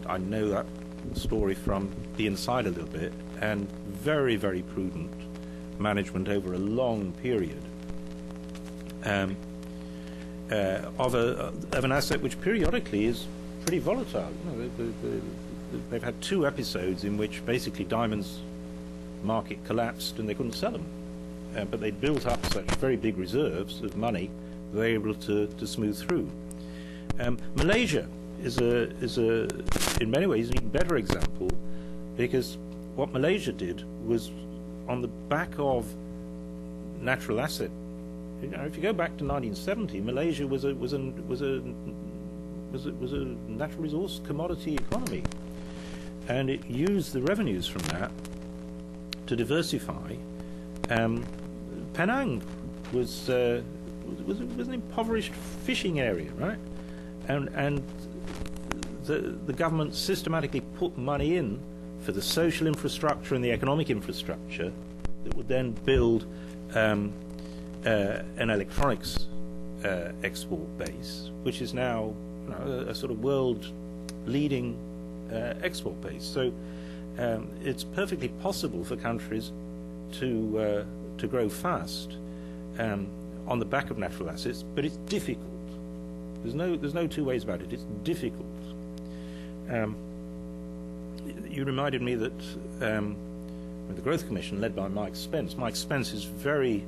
I know that story from the inside a little bit, and very, very prudent management over a long period of an asset which periodically is pretty volatile. They've had 2 episodes in which basically diamonds market collapsed and they couldn't sell them, but they built up such very big reserves of money they were able to smooth through. Malaysia is in many ways an even better example, because what Malaysia did was on the back of natural asset. If you go back to 1970, Malaysia was a natural resource commodity economy, and it used the revenues from that to diversify. Penang was an impoverished fishing area, right? And the government systematically put money in for the social infrastructure and the economic infrastructure that would then build an electronics export base, which is now a sort of world-leading export base. So it's perfectly possible for countries to grow fast on the back of natural assets, but it's difficult. There's no 2 ways about it. It's difficult. You reminded me that the Growth Commission, led by Mike Spence. Mike Spence is very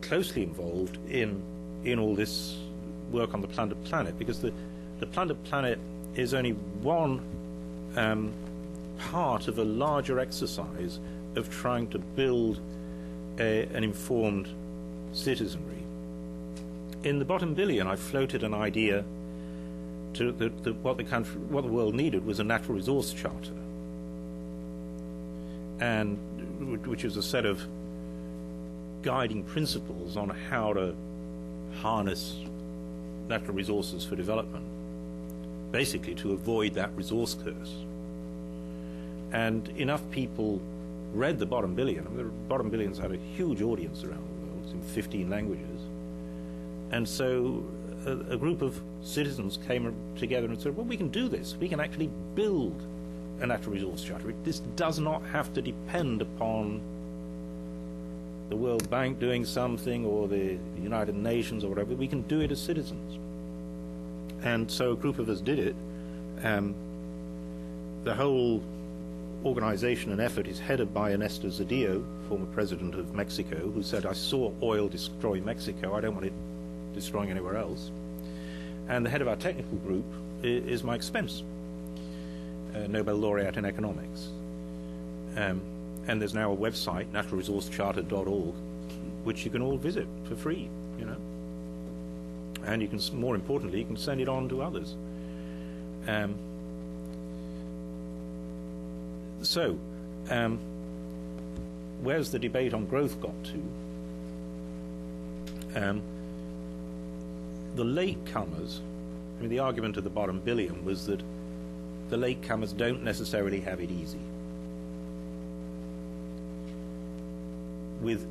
closely involved in all this work on the Plundered Planet, because the Plundered Planet is only one part of a larger exercise of trying to build an informed citizenry. In the bottom billion, I floated an idea that what the world needed was a natural resource charter, and which is a set of guiding principles on how to harness natural resources for development, basically to avoid that resource curse. And enough people read the bottom billion. I mean, the bottom billion's had a huge audience around the world. It's in 15 languages. And so a group of citizens came together and said, well, we can do this. We can actually build a natural resource charter. This does not have to depend upon the World Bank doing something or the United Nations or whatever. We can do it as citizens. And so a group of us did it. The whole organization and effort is headed by Ernesto Zedillo, former president of Mexico, who said, I saw oil destroy Mexico. I don't want it destroying anywhere else. And the head of our technical group is Mike Spence, Nobel laureate in economics. And there's now a website, naturalresourcecharter.org, which you can all visit for free, And you can, more importantly, you can send it on to others. So, where's the debate on growth got to? The latecomers, I mean, the argument of the bottom billion was that the latecomers don't necessarily have it easy. With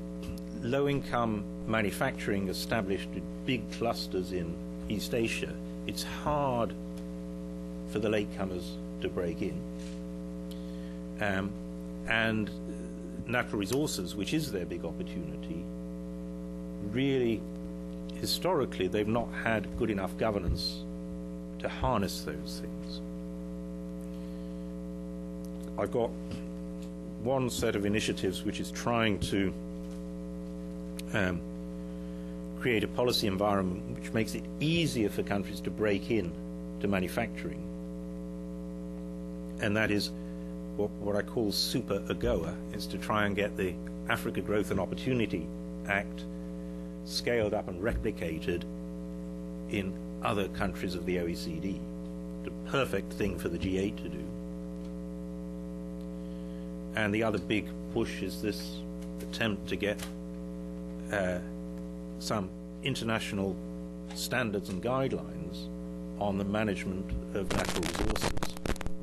low-income manufacturing established in big clusters in East Asia, it's hard for the latecomers to break in. And natural resources, which is their big opportunity, really, historically, they've not had good enough governance to harness those things. I've got one set of initiatives which is trying to create a policy environment which makes it easier for countries to break in to manufacturing. And that is what I call super AGOA, is to try and get the Africa Growth and Opportunity Act scaled up and replicated in other countries of the OECD. The perfect thing for the G8 to do. And the other big push is this attempt to get some international standards and guidelines on the management of natural resources,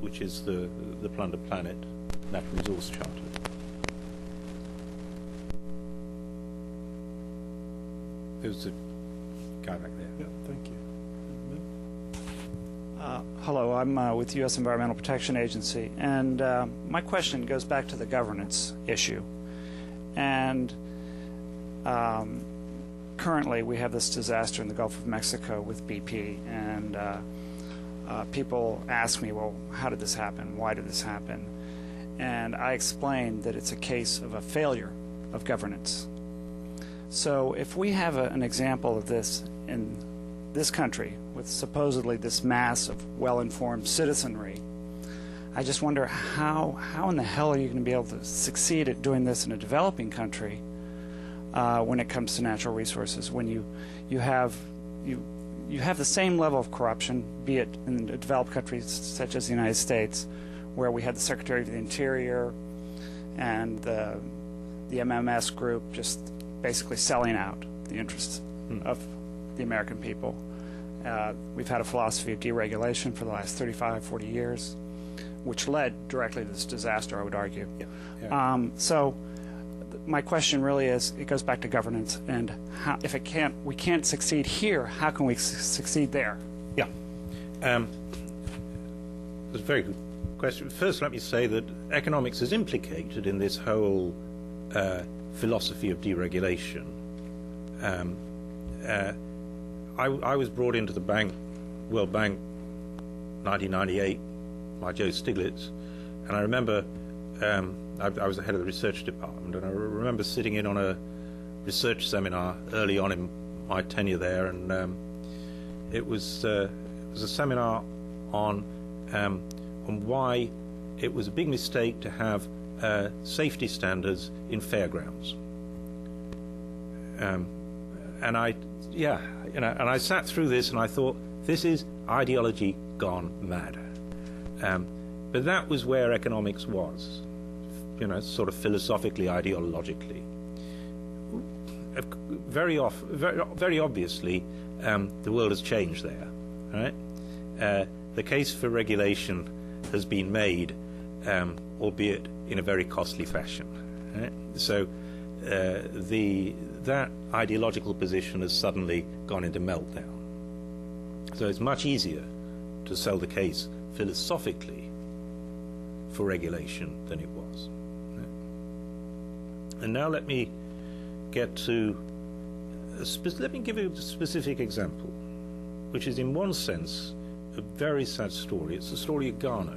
which is the Plundered Planet Natural Resource Charter. There's a guy back there. Yeah, thank you. Hello, I'm with U.S. Environmental Protection Agency, and my question goes back to the governance issue. And currently, we have this disaster in the Gulf of Mexico with BP, and people ask me, well, how did this happen? Why did this happen? And I explained that it's a case of a failure of governance. So if we have an example of this in this country with supposedly this mass of well-informed citizenry, I just wonder how in the hell are you going to be able to succeed at doing this in a developing country when it comes to natural resources, when you have the same level of corruption, be it in developed countries such as the United States, where we had the Secretary of the Interior and the MMS group just basically selling out the interests of the American people. We've had a philosophy of deregulation for the last 35, 40 years, which led directly to this disaster, I would argue. Yeah. So my question really is, it goes back to governance, and how, if we can't succeed here, how can we succeed there? Yeah. That's a very good question. First, let me say that economics is implicated in this whole philosophy of deregulation. I was brought into the World Bank 1998 by Joe Stiglitz, and I remember I was the head of the research department, and I remember sitting in on a research seminar early on in my tenure there, and it was a seminar on why it was a big mistake to have safety standards in fairgrounds. And I sat through this and I thought, this is ideology gone mad. But that was where economics was, sort of philosophically, ideologically. Very obviously, the world has changed there, right? The case for regulation has been made, albeit in a very costly fashion. Right? So that ideological position has suddenly gone into meltdown. So it's much easier to sell the case philosophically for regulation than it was. Right? And now let me get to let me give you a specific example, which is in one sense a very sad story. It's the story of Ghana.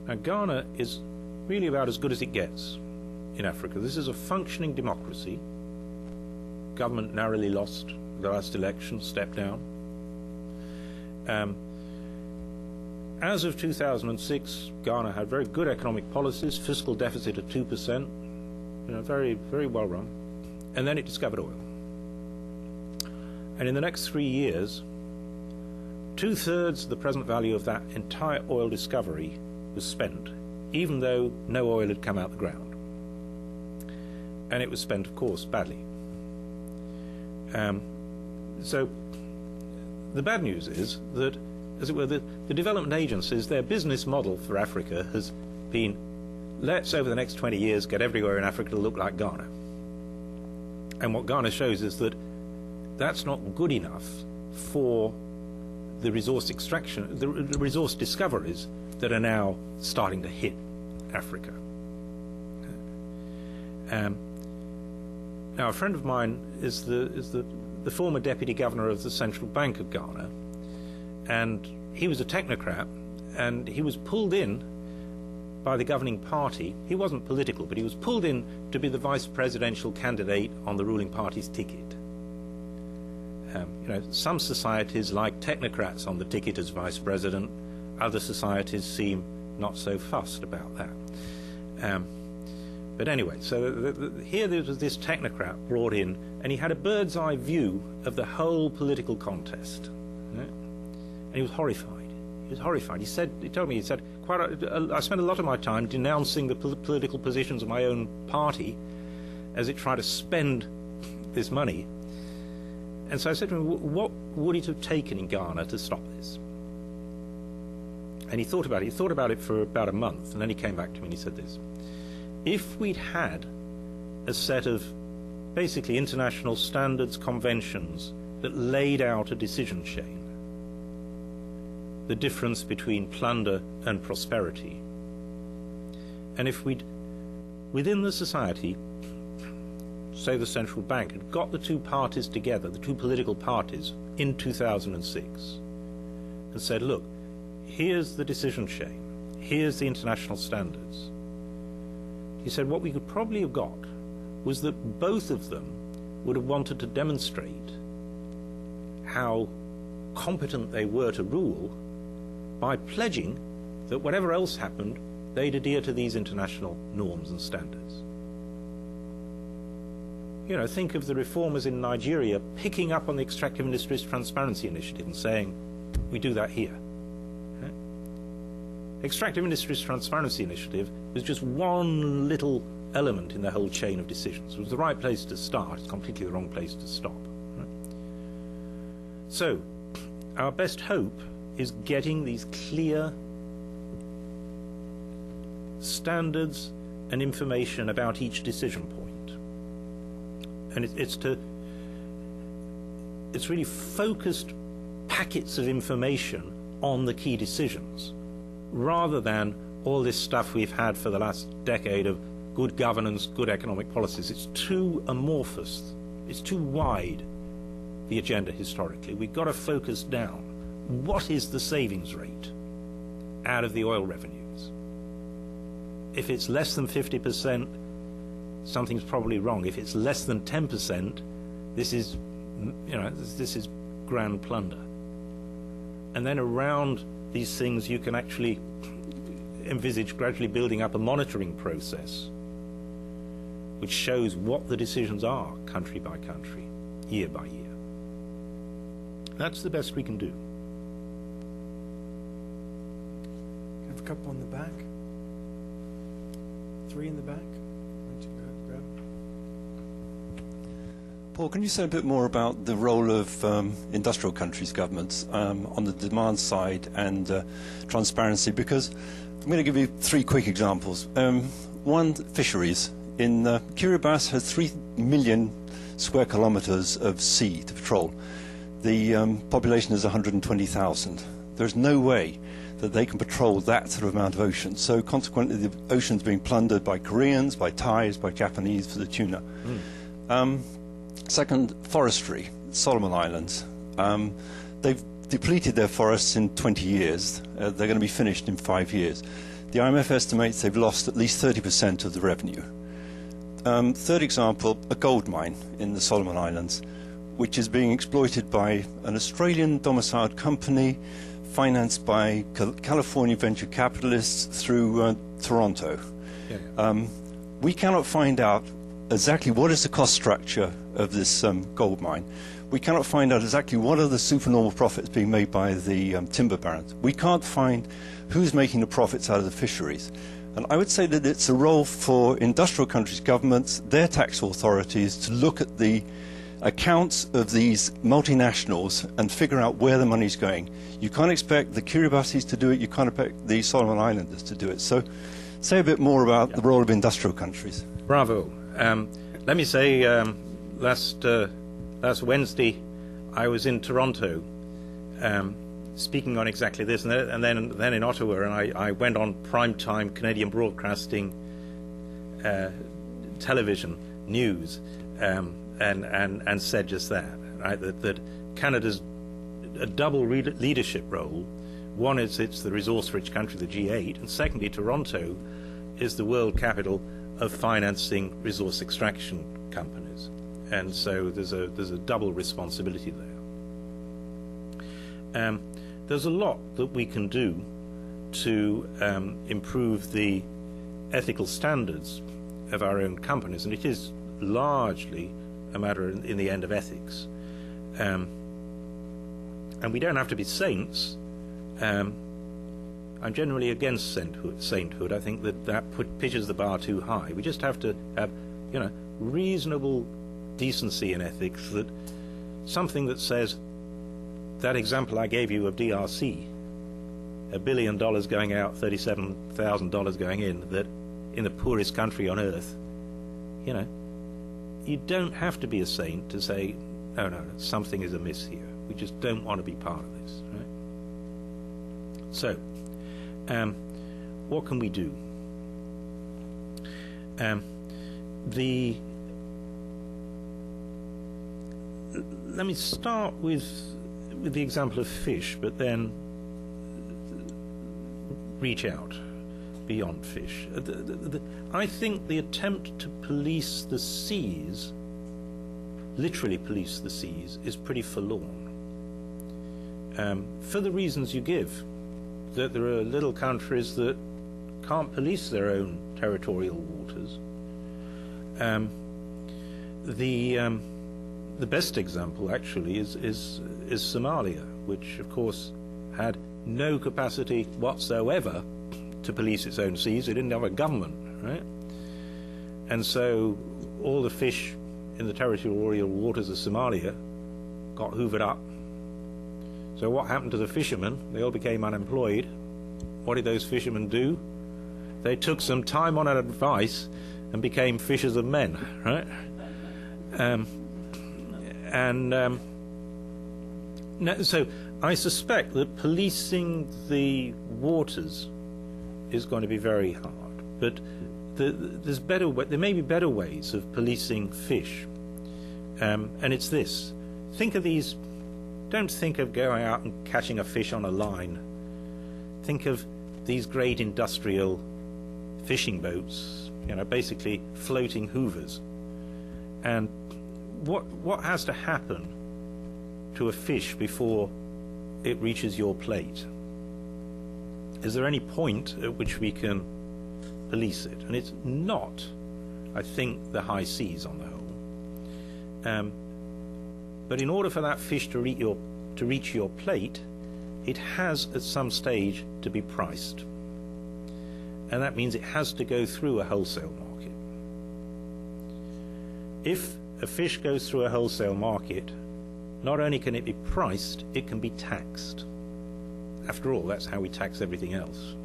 Now, Ghana is really about as good as it gets in Africa. This is a functioning democracy. Government narrowly lost the last election, stepped down. As of 2006, Ghana had very good economic policies, fiscal deficit of 2%, very, very well run. And then it discovered oil. And in the next 3 years, 2/3 of the present value of that entire oil discovery was spent, even though no oil had come out the ground. And it was spent, of course, badly. So the bad news is that, as it were, the development agencies, their business model for Africa has been, let's over the next 20 years get everywhere in Africa to look like Ghana. And what Ghana shows is that that's not good enough for the resource extraction, the resource discoveries that are now starting to hit Africa. Now, a friend of mine is the former deputy governor of the Central Bank of Ghana, and he was a technocrat, and he was pulled in by the governing party. He wasn't political, but he was pulled in to be the vice presidential candidate on the ruling party's ticket. Some societies like technocrats on the ticket as vice president. Other societies seem not so fussed about that. But anyway, so here there was this technocrat brought in, and he had a bird's eye view of the whole political contest. And he was horrified. He was horrified. He told me, I spent a lot of my time denouncing the political positions of my own party as it tried to spend this money. And so I said to him, what would it have taken in Ghana to stop this? And he thought about it. He thought about it for about a month, and then he came back to me and he said this. If we'd had a set of basically international standards conventions that laid out a decision chain, the difference between plunder and prosperity, and if we'd, within the society, say the central bank, had got the two parties together, the two political parties, in 2006, and said, look, here's the decision chain, here's the international standards. He said what we could probably have got was that both of them would have wanted to demonstrate how competent they were to rule by pledging that whatever else happened, they'd adhere to these international norms and standards. Think of the reformers in Nigeria picking up on the Extractive Industries Transparency Initiative and saying, we do that here. Extractive Industries Transparency Initiative was just one little element in the whole chain of decisions. It was the right place to start. It's completely the wrong place to stop. Right? So, our best hope is getting these clear standards and information about each decision point. And it's really focused packets of information on the key decisions, rather than all this stuff we've had for the last decade of good governance, good economic policies. It's too amorphous. It's too wide, the agenda historically. We've got to focus down. What is the savings rate out of the oil revenues? If it's less than 50%, something's probably wrong. If it's less than 10%, this is grand plunder. And then around these things you can actually envisage gradually building up a monitoring process which shows what the decisions are country by country, year by year. That's the best we can do. I have a couple in the back. 3 in the back. Grab. Paul, can you say a bit more about the role of industrial countries' governments on the demand side and transparency? Because I'm going to give you 3 quick examples. One, fisheries. In Kiribati has 3 million square kilometers of sea to patrol. The population is 120,000. There's no way that they can patrol that sort of amount of ocean. So consequently, the ocean's being plundered by Koreans, by Thais, by Japanese for the tuna. Second, forestry, Solomon Islands. They've depleted their forests in 20 years. They're going to be finished in 5 years. The IMF estimates they've lost at least 30% of the revenue. Third example, a gold mine in the Solomon Islands, which is being exploited by an Australian domiciled company financed by California venture capitalists through Toronto. We cannot find out exactly what is the cost structure of this gold mine. We cannot find out exactly what are the supernormal profits being made by the timber barons. We can't find who's making the profits out of the fisheries. And I would say that it's a role for industrial countries' governments, their tax authorities, to look at the accounts of these multinationals and figure out where the money's going. You can't expect the Kiribatis to do it, you can't expect the Solomon Islanders to do it. So say a bit more about the role of industrial countries. Bravo. Let me say, last Wednesday I was in Toronto speaking on exactly this, and then in Ottawa, and I went on primetime Canadian broadcasting television news and said just that, right? That Canada's a double leadership role. One is it's the resource-rich country, the G8, and secondly, Toronto is the world capital of financing resource extraction companies, and so there's a double responsibility there. There's a lot that we can do to improve the ethical standards of our own companies, and it is largely a matter in the end of ethics. And we don't have to be saints. I'm generally against sainthood. I think that pitches the bar too high. We just have to have, reasonable decency in ethics, that something that says, that example I gave you of DRC, $1 billion going out, $37,000 going in, that in the poorest country on earth, you don't have to be a saint to say, no, something is amiss here. We just don't want to be part of this, right? So, what can we do? Let me start with the example of fish, but then reach out beyond fish. I think the attempt to police the seas, literally police the seas, is pretty forlorn. For the reasons you give, that there are little countries that can't police their own territorial waters. The best example, actually, is Somalia, which, of course, had no capacity whatsoever to police its own seas. It didn't have a government, right? And so all the fish in the territorial waters of Somalia got hoovered up. So what happened to the fishermen? They all became unemployed. What did those fishermen do? They took some time-honored advice and became fishers of men, right? So I suspect that policing the waters is going to be very hard, but there may be better ways of policing fish, and it's this. Think of these. Don't think of going out and catching a fish on a line. Think of these great industrial fishing boats, basically floating hoovers. And what has to happen to a fish before it reaches your plate? Is there any point at which we can police it? And it's not, I think, the high seas on the whole. But in order for that fish to reach your plate, it has at some stage to be priced. And that means it has to go through a wholesale market. If a fish goes through a wholesale market, not only can it be priced, it can be taxed. After all, that's how we tax everything else.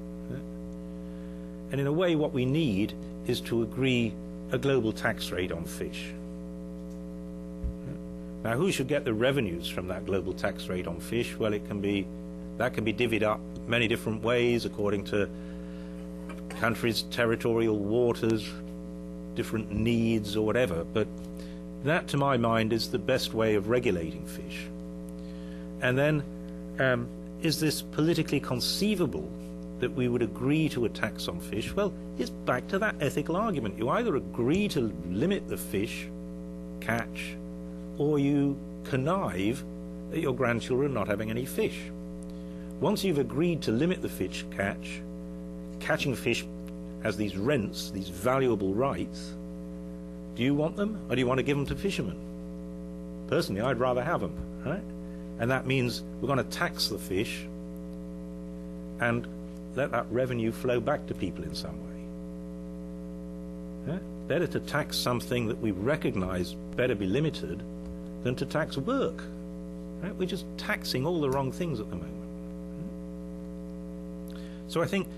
And in a way, what we need is to agree a global tax rate on fish. Now, who should get the revenues from that global tax rate on fish? Well, that can be divvied up many different ways according to countries' territorial waters, different needs or whatever. But that, to my mind, is the best way of regulating fish. And then, is this politically conceivable that we would agree to a tax on fish? Well, it's back to that ethical argument. You either agree to limit the fish catch, or you connive at your grandchildren not having any fish. Once you've agreed to limit the fish catch, catching fish has these rents, these valuable rights. Do you want them, or do you want to give them to fishermen? Personally, I'd rather have them, right? And that means we're going to tax the fish and let that revenue flow back to people in some way. Yeah? Better to tax something that we recognize better be limited than to tax work. Right? We're just taxing all the wrong things at the moment. So I think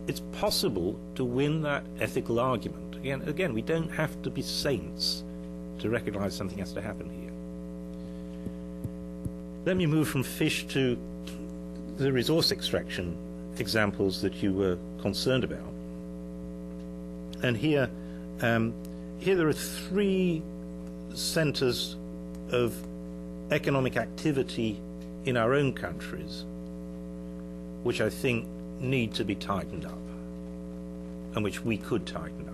it's possible to win that ethical argument. Again, we don't have to be saints to recognize something has to happen here. Let me move from fish to the resource extraction examples that you were concerned about. And here there are three centers of economic activity in our own countries which I think need to be tightened up and which we could tighten up.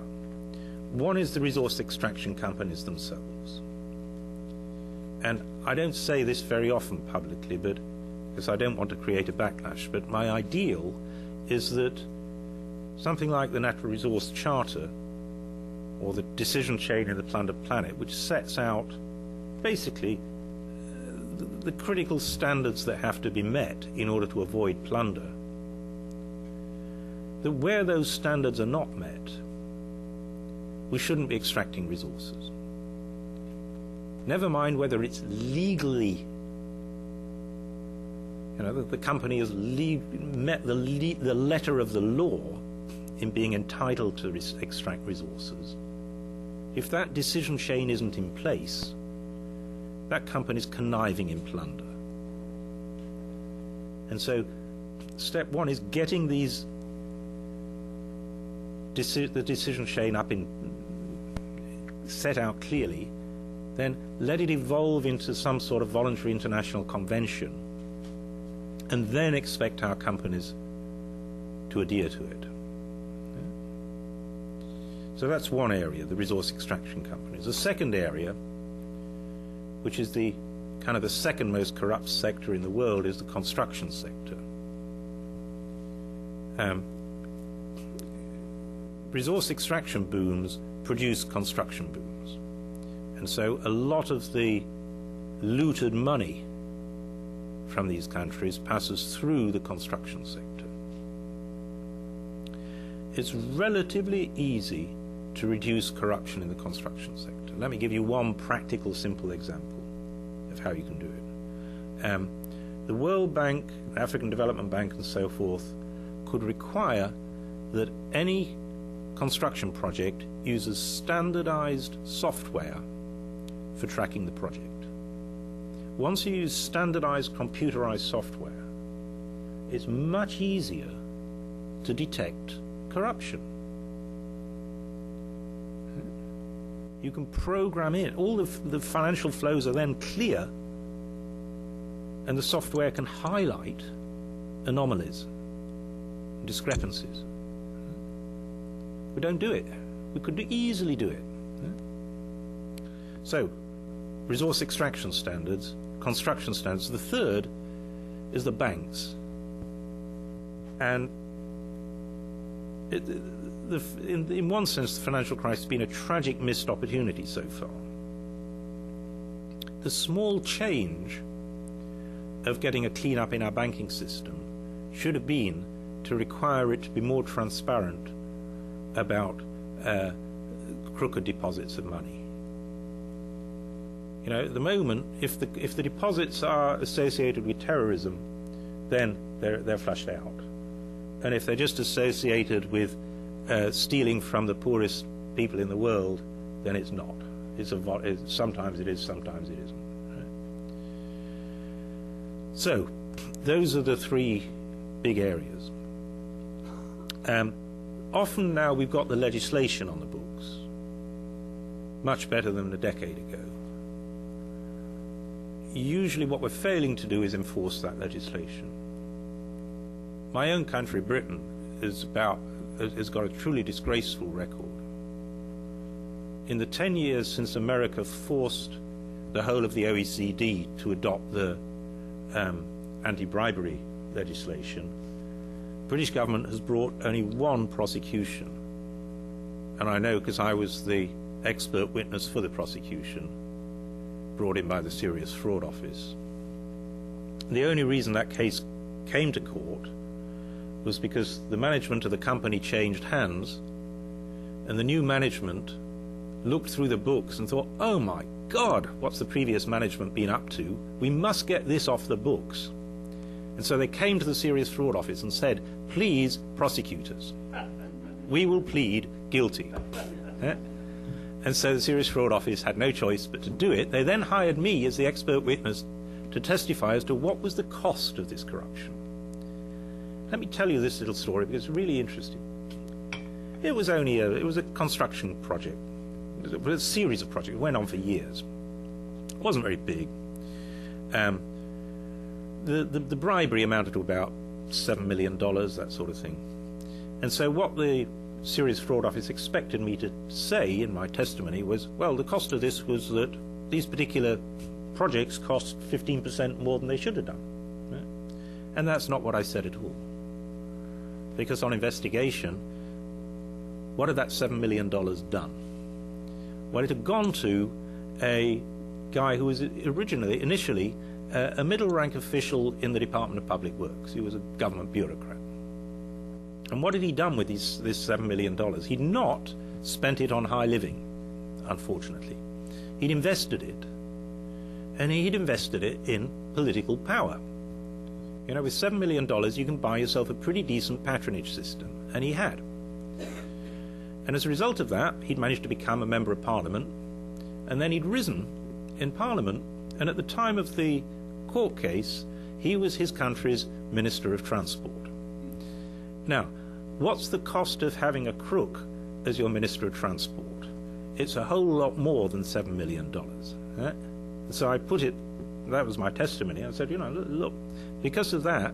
One is the resource extraction companies themselves. And I don't say this very often publicly, but because I don't want to create a backlash, but my ideal is that something like the Natural Resource Charter or the decision chain in the Plundered Planet, which sets out basically the critical standards that have to be met in order to avoid plunder, that where those standards are not met, we shouldn't be extracting resources. Never mind whether it's legally, the company has met the letter of the law in being entitled to extract resources. If that decision chain isn't in place, that company's conniving in plunder. And so step one is getting the decision chain set out clearly, then let it evolve into some sort of voluntary international convention, and then expect our companies to adhere to it. So that's one area, the resource extraction companies. The second area, which is the kind of the second most corrupt sector in the world, is the construction sector. Resource extraction booms produce construction booms. And so a lot of the looted money from these countries passes through the construction sector. It's relatively easy to reduce corruption in the construction sector. Let me give you one practical, simple example of how you can do it. The World Bank, African Development Bank, and so forth could require that any construction project uses standardized software for tracking the project. Once you use standardized computerized software, it's much easier to detect corruption. You can program in. All the financial flows are then clear, and the software can highlight anomalies, discrepancies. We don't do it. We could easily do it. So, resource extraction standards, construction standards. The third is the banks. And in one sense, the financial crisis has been a tragic missed opportunity so far. The small change of getting a clean-up in our banking system should have been to require it to be more transparent about crooked deposits of money. At the moment, if the deposits are associated with terrorism, then they're flushed out. And if they're just associated with stealing from the poorest people in the world, then it's not. Sometimes it is, sometimes it isn't. Right? So, those are the three big areas. Often now we've got the legislation on the books, much better than a decade ago. Usually what we're failing to do is enforce that legislation. My own country, Britain, has got a truly disgraceful record. In the 10 years since America forced the whole of the OECD to adopt the anti-bribery legislation, British government has brought only one prosecution. And I know because I was the expert witness for the prosecution brought in by the Serious Fraud Office. The only reason that case came to court was because the management of the company changed hands, and the new management looked through the books and thought, oh my God, what's the previous management been up to? We must get this off the books. And so they came to the Serious Fraud Office and said, please prosecute us. We will plead guilty. And so the Serious Fraud Office had no choice but to do it. They then hired me as the expert witness to testify as to what was the cost of this corruption. Let me tell you this little story because it's really interesting. It was a construction project. It was a series of projects. It went on for years. It wasn't very big. The bribery amounted to about $7 million, that sort of thing. And so what the Serious Fraud Office expected me to say in my testimony was, well, the cost of this was that these particular projects cost 15% more than they should have done. Right? And that's not what I said at all. Because on investigation, what had that $7 million done? Well, it had gone to a guy who was initially, a middle-rank official in the Department of Public Works. He was a government bureaucrat. And what had he done with this $7 million? He'd not spent it on high living, unfortunately. He'd invested it. And he'd invested it in political power. You know, with $7 million, you can buy yourself a pretty decent patronage system. And he had. And as a result of that, he'd managed to become a member of Parliament. And then he'd risen in Parliament. And at the time of the court case, he was his country's Minister of Transport. Now, what's the cost of having a crook as your Minister of Transport? It's a whole lot more than $7 million. Right? So I put it, that was my testimony. I said, you know, look, because of that,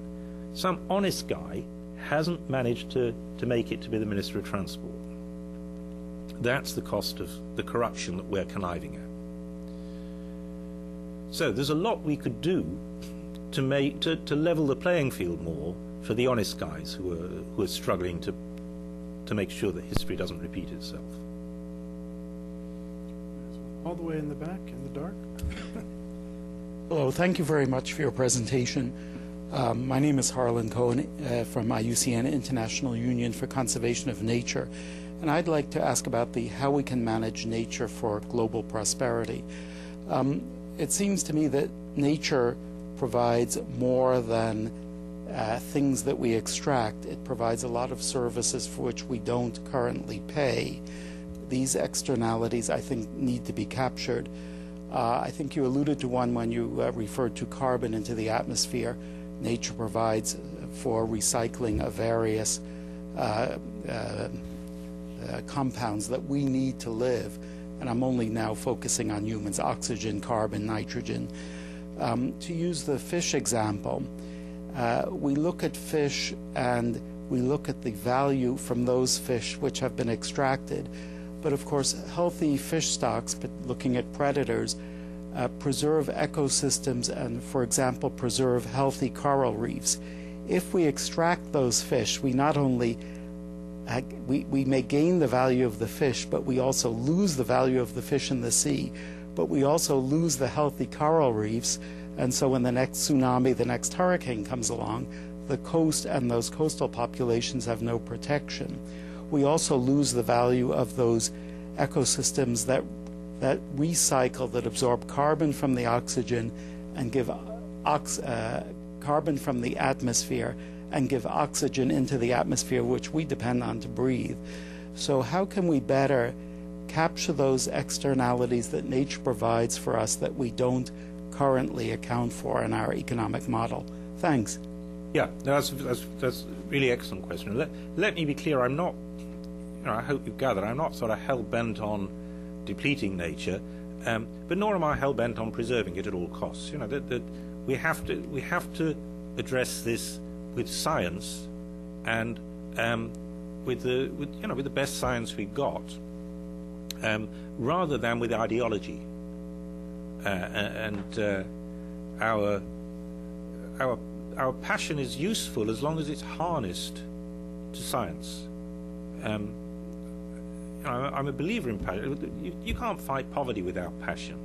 some honest guy hasn't managed to make it to be the Minister of Transport. That's the cost of the corruption that we're conniving at. So there's a lot we could do to level the playing field more for the honest guys who are struggling to make sure that history doesn't repeat itself. All the way in the back, in the dark. Hello, thank you very much for your presentation. My name is Harlan Cohen from IUCN, International Union for Conservation of Nature, and I'd like to ask about how we can manage nature for global prosperity. It seems to me that nature provides more than things that we extract. It provides a lot of services for which we don't currently pay. These externalities, I think, need to be captured. I think you alluded to one when you referred to carbon into the atmosphere. Nature provides for recycling of various compounds that we need to live. And I'm only now focusing on humans: oxygen, carbon, nitrogen. To use the fish example, we look at fish and we look at the value from those fish which have been extracted. But of course, healthy fish stocks, but looking at predators, preserve ecosystems and, for example, preserve healthy coral reefs. If we extract those fish, we not only we may gain the value of the fish, but we also lose the value of the fish in the sea. But we also lose the healthy coral reefs, and so when the next tsunami, the next hurricane comes along, the coast and those coastal populations have no protection. We also lose the value of those ecosystems that recycle, that absorb carbon from the oxygen and give carbon from the atmosphere and give oxygen into the atmosphere, which we depend on to breathe. So how can we better capture those externalities that nature provides for us that we don't currently account for in our economic model? Thanks. Yeah, that's a really excellent question. Let me be clear, I'm not, I hope you've gathered, I'm not sort of hell-bent on depleting nature, but nor am I hell-bent on preserving it at all costs. You know, we have to address this with science and with the best science we got, rather than with ideology. Our passion is useful as long as it's harnessed to science. I'm a believer in passion. You can't fight poverty without passion,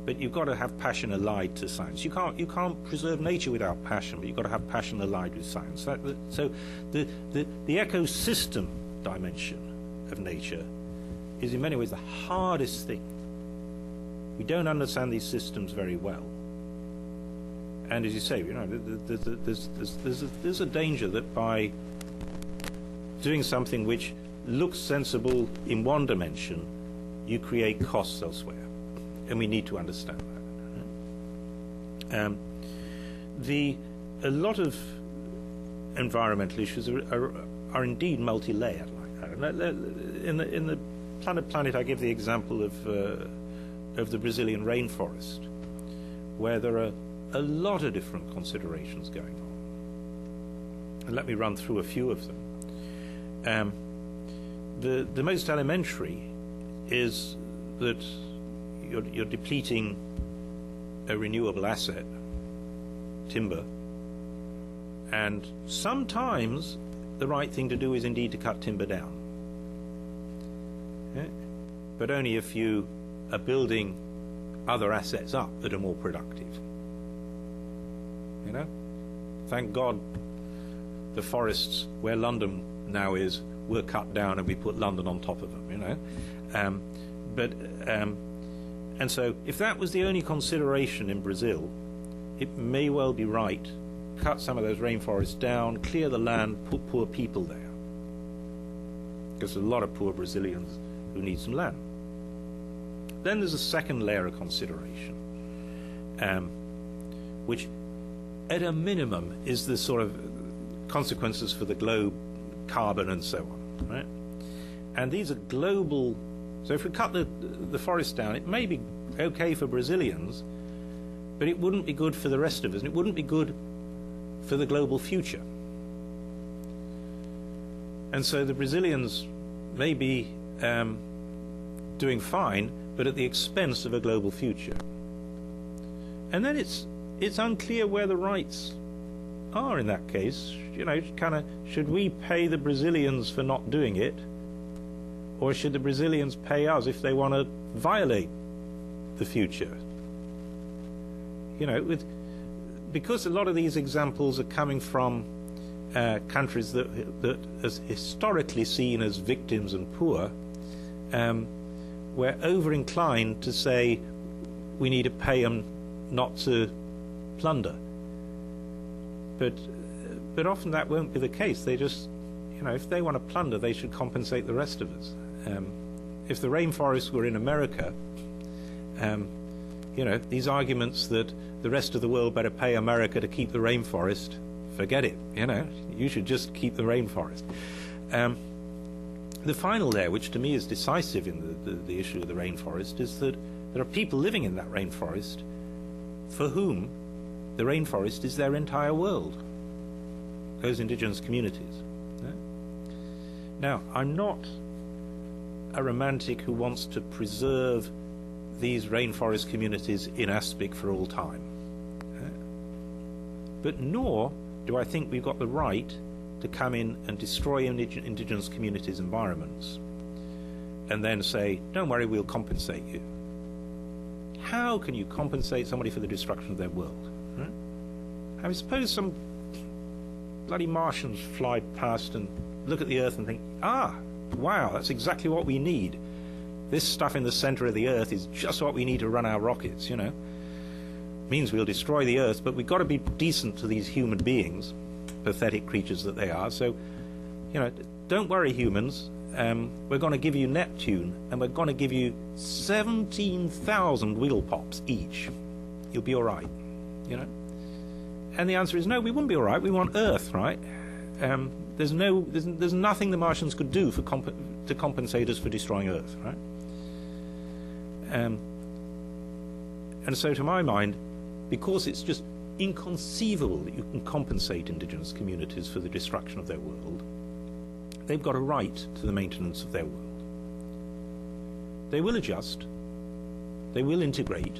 but you've got to have passion allied to science. You can't preserve nature without passion, but you've got to have passion allied with science. So the ecosystem dimension of nature is in many ways the hardest thing. We don't understand these systems very well, and as you say, you know, there's a danger that by doing something which looks sensible in one dimension, you create costs elsewhere, and we need to understand that. A lot of environmental issues are indeed multi-layered like that. In the Plundered Planet, I give the example of the Brazilian rainforest, where there are a lot of different considerations going on. And let me run through a few of them. The most elementary is that you're depleting a renewable asset, timber, And sometimes the right thing to do is indeed to cut timber down. Yeah? But only if you are building other assets up that are more productive. You know? Thank God the forests where London now is were cut down and we put London on top of them, you know. And so if that was the only consideration in Brazil, it may well be right, cut some of those rainforests down, clear the land, put poor people there. Because there's a lot of poor Brazilians who need some land. Then there's a second layer of consideration, which at a minimum is the sort of consequences for the globe, carbon and so on, right? And these are global. So if we cut the forest down, it may be okay for Brazilians, but it wouldn't be good for the rest of us, and it wouldn't be good for the global future. And so the Brazilians may be doing fine, but at the expense of a global future. And then it's unclear where the rights are in that case. You know, kind of, should we pay the Brazilians for not doing it, or should the Brazilians pay us if they want to violate the future? You know, because a lot of these examples are coming from countries that are historically seen as victims and poor, we're over-inclined to say we need to pay them not to plunder. But often that won't be the case. They just, you know, if they want to plunder, they should compensate the rest of us. If the rainforests were in America, you know, these arguments that the rest of the world better pay America to keep the rainforest, forget it. You know, you should just keep the rainforest. The final layer, which to me is decisive in the issue of the rainforest, is that there are people living in that rainforest for whom the rainforest is their entire world, those indigenous communities. Yeah? Now, I'm not a romantic who wants to preserve these rainforest communities in aspic for all time. Yeah? But nor do I think we've got the right to come in and destroy indigenous communities' environments and then say, don't worry, we'll compensate you. How can you compensate somebody for the destruction of their world? Right? I mean, suppose some bloody Martians fly past and look at the Earth and think, wow, that's exactly what we need. This stuff in the center of the Earth is just what we need to run our rockets, you know. Means we'll destroy the Earth, but we've got to be decent to these human beings, pathetic creatures that they are. So, you know, don't worry, humans. We're going to give you Neptune, and we're going to give you 17,000 wiggle pops each. You'll be all right, you know. And the answer is no, we wouldn't be all right. We want Earth, right? There's nothing the Martians could do to compensate us for destroying Earth, right? And so, to my mind, because it's just inconceivable that you can compensate indigenous communities for the destruction of their world, they've got a right to the maintenance of their world. They will adjust, they will integrate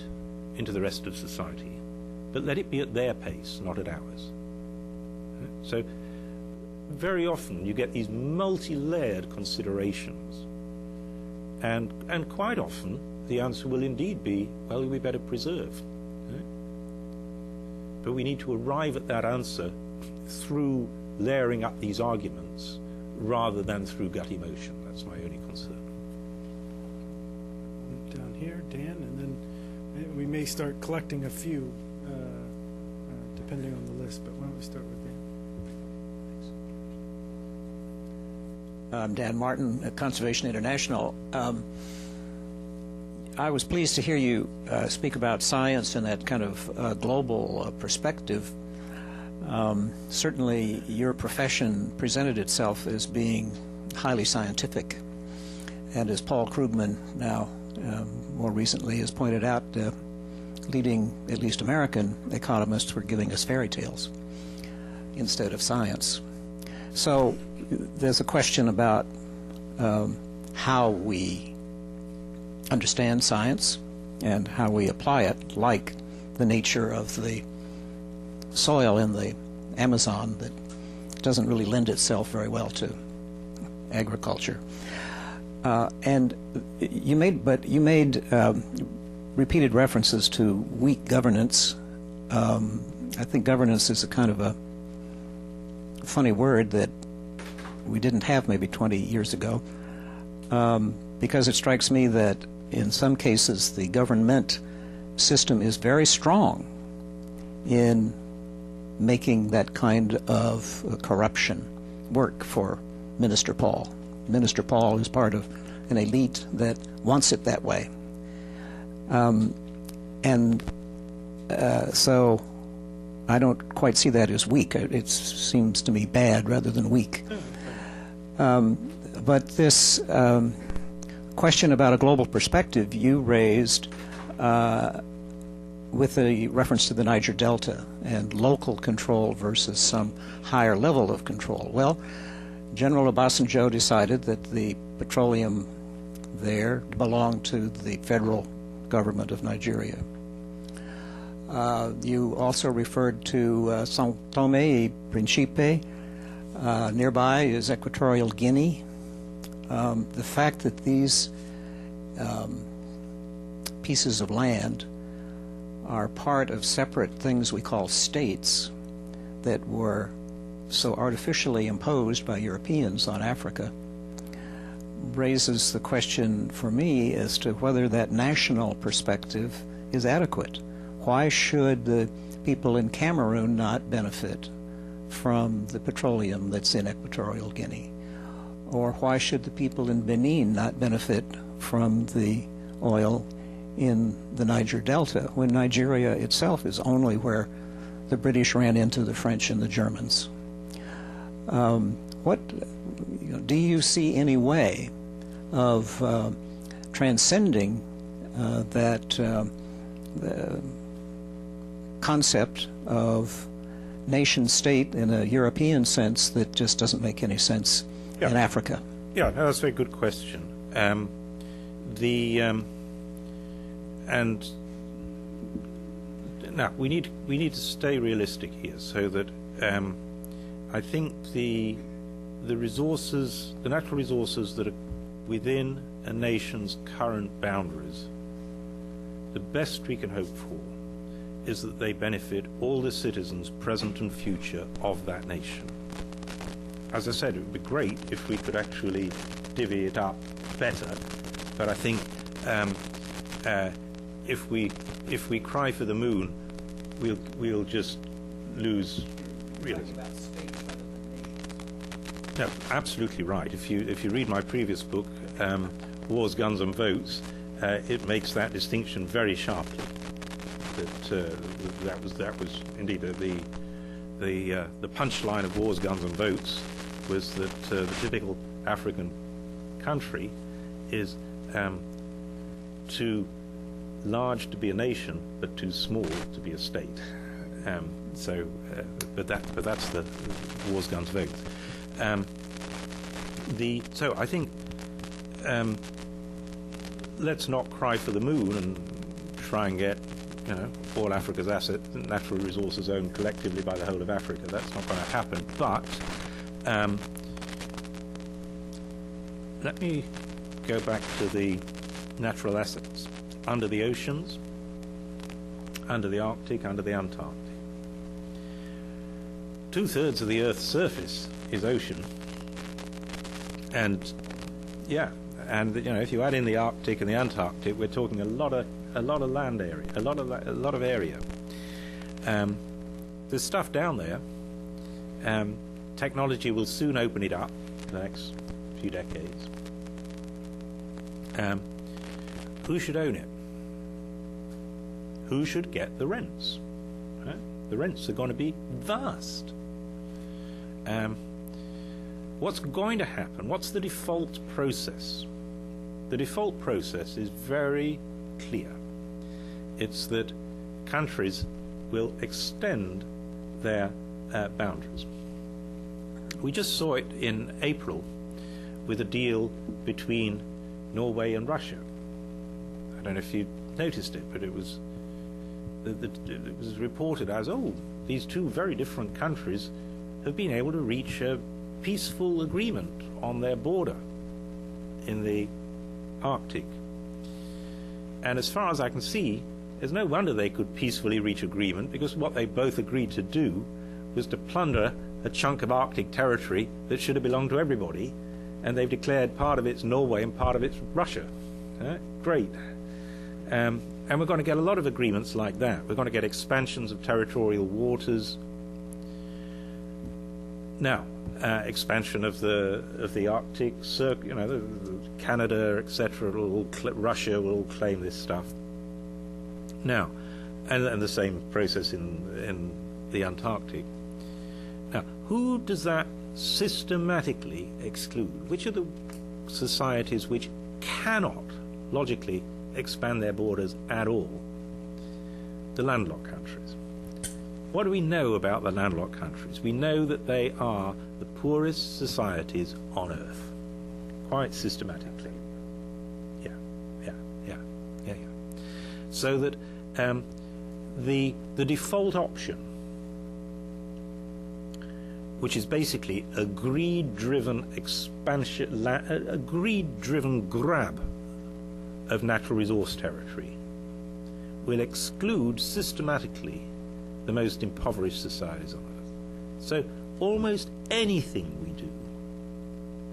into the rest of society, but let it be at their pace, not at ours. So very often you get these multi-layered considerations, and quite often the answer will indeed be, well, we better preserve. But we need to arrive at that answer through layering up these arguments rather than through gut emotion. That's my only concern. Down here, Dan, and then we may start collecting a few depending on the list, but why don't we start with Dan? I'm Dan Martin at Conservation International. I was pleased to hear you speak about science in that kind of global perspective. Certainly your profession presented itself as being highly scientific, and as Paul Krugman now more recently has pointed out, leading at least American economists were giving us fairy tales instead of science. So there's a question about how we understand science and how we apply it, like the nature of the soil in the Amazon that doesn't really lend itself very well to agriculture. And you made repeated references to weak governance. I think governance is a kind of a funny word that we didn't have maybe 20 years ago, because it strikes me that in some cases the government system is very strong in making that kind of corruption work for Minister Paul. Minister Paul is part of an elite that wants it that way. So I don't quite see that as weak. It seems to me bad rather than weak. But this question about a global perspective you raised with a reference to the Niger Delta and local control versus some higher level of control. Well, General Obasanjo decided that the petroleum there belonged to the federal government of Nigeria. You also referred to São Tomé y Príncipe. Nearby is Equatorial Guinea. The fact that these pieces of land are part of separate things we call states that were so artificially imposed by Europeans on Africa raises the question for me as to whether that national perspective is adequate. Why should the people in Cameroon not benefit from the petroleum that's in Equatorial Guinea? Or why should the people in Benin not benefit from the oil in the Niger Delta when Nigeria itself is only where the British ran into the French and the Germans? Do you see any way of transcending that concept of nation-state in a European sense that just doesn't make any sense in Africa? Yeah, no, that's a very good question. And now we need to stay realistic here, so that I think the resources, the natural resources that are within a nation's current boundaries, the best we can hope for is that they benefit all the citizens, present and future, of that nation. As I said, it would be great if we could actually divvy it up better, but I think if we cry for the moon, we'll just lose. Really. No, absolutely right. If you read my previous book, Wars, Guns and Votes, it makes that distinction very sharply. That was indeed the punchline of Wars, Guns and Votes was that the typical African country is too large to be a nation, but too small to be a state. But that's the Wars, Guns, Votes. So I think let's not cry for the moon and try and get all Africa's assets and natural resources owned collectively by the whole of Africa. That's not going to happen. But let me go back to the natural assets under the oceans, under the Arctic, under the Antarctic. 2/3 of the Earth's surface is ocean, and if you add in the Arctic and the Antarctic, we're talking a lot of land area, a lot of area. There's stuff down there. Technology will soon open it up in the next few decades. Who should own it? Who should get the rents? The rents are going to be vast. What's going to happen? What's the default process? The default process is very clear. It's that countries will extend their boundaries. We just saw it in April with a deal between Norway and Russia. I don't know if you noticed it, but it was it was reported as, oh, these two very different countries have been able to reach a peaceful agreement on their border in the Arctic. And as far as I can see, there's no wonder they could peacefully reach agreement, because what they both agreed to do was to plunder a chunk of Arctic territory that should have belonged to everybody, and they've declared part of it's Norway and part of it's Russia. Great. And we're going to get a lot of agreements like that. We're going to get expansions of territorial waters. Now, expansion of the Arctic circle, Canada, etc. Russia will all claim this stuff. Now, and the same process in the Antarctic. Now, who does that systematically exclude? Which are the societies which cannot logically expand their borders at all? The landlocked countries. What do we know about the landlocked countries? We know that they are the poorest societies on Earth, quite systematically. Yeah. So that the default option, which is basically a greed-driven expansion, a greed-driven grab of natural resource territory, will exclude systematically the most impoverished societies on Earth. So almost anything we do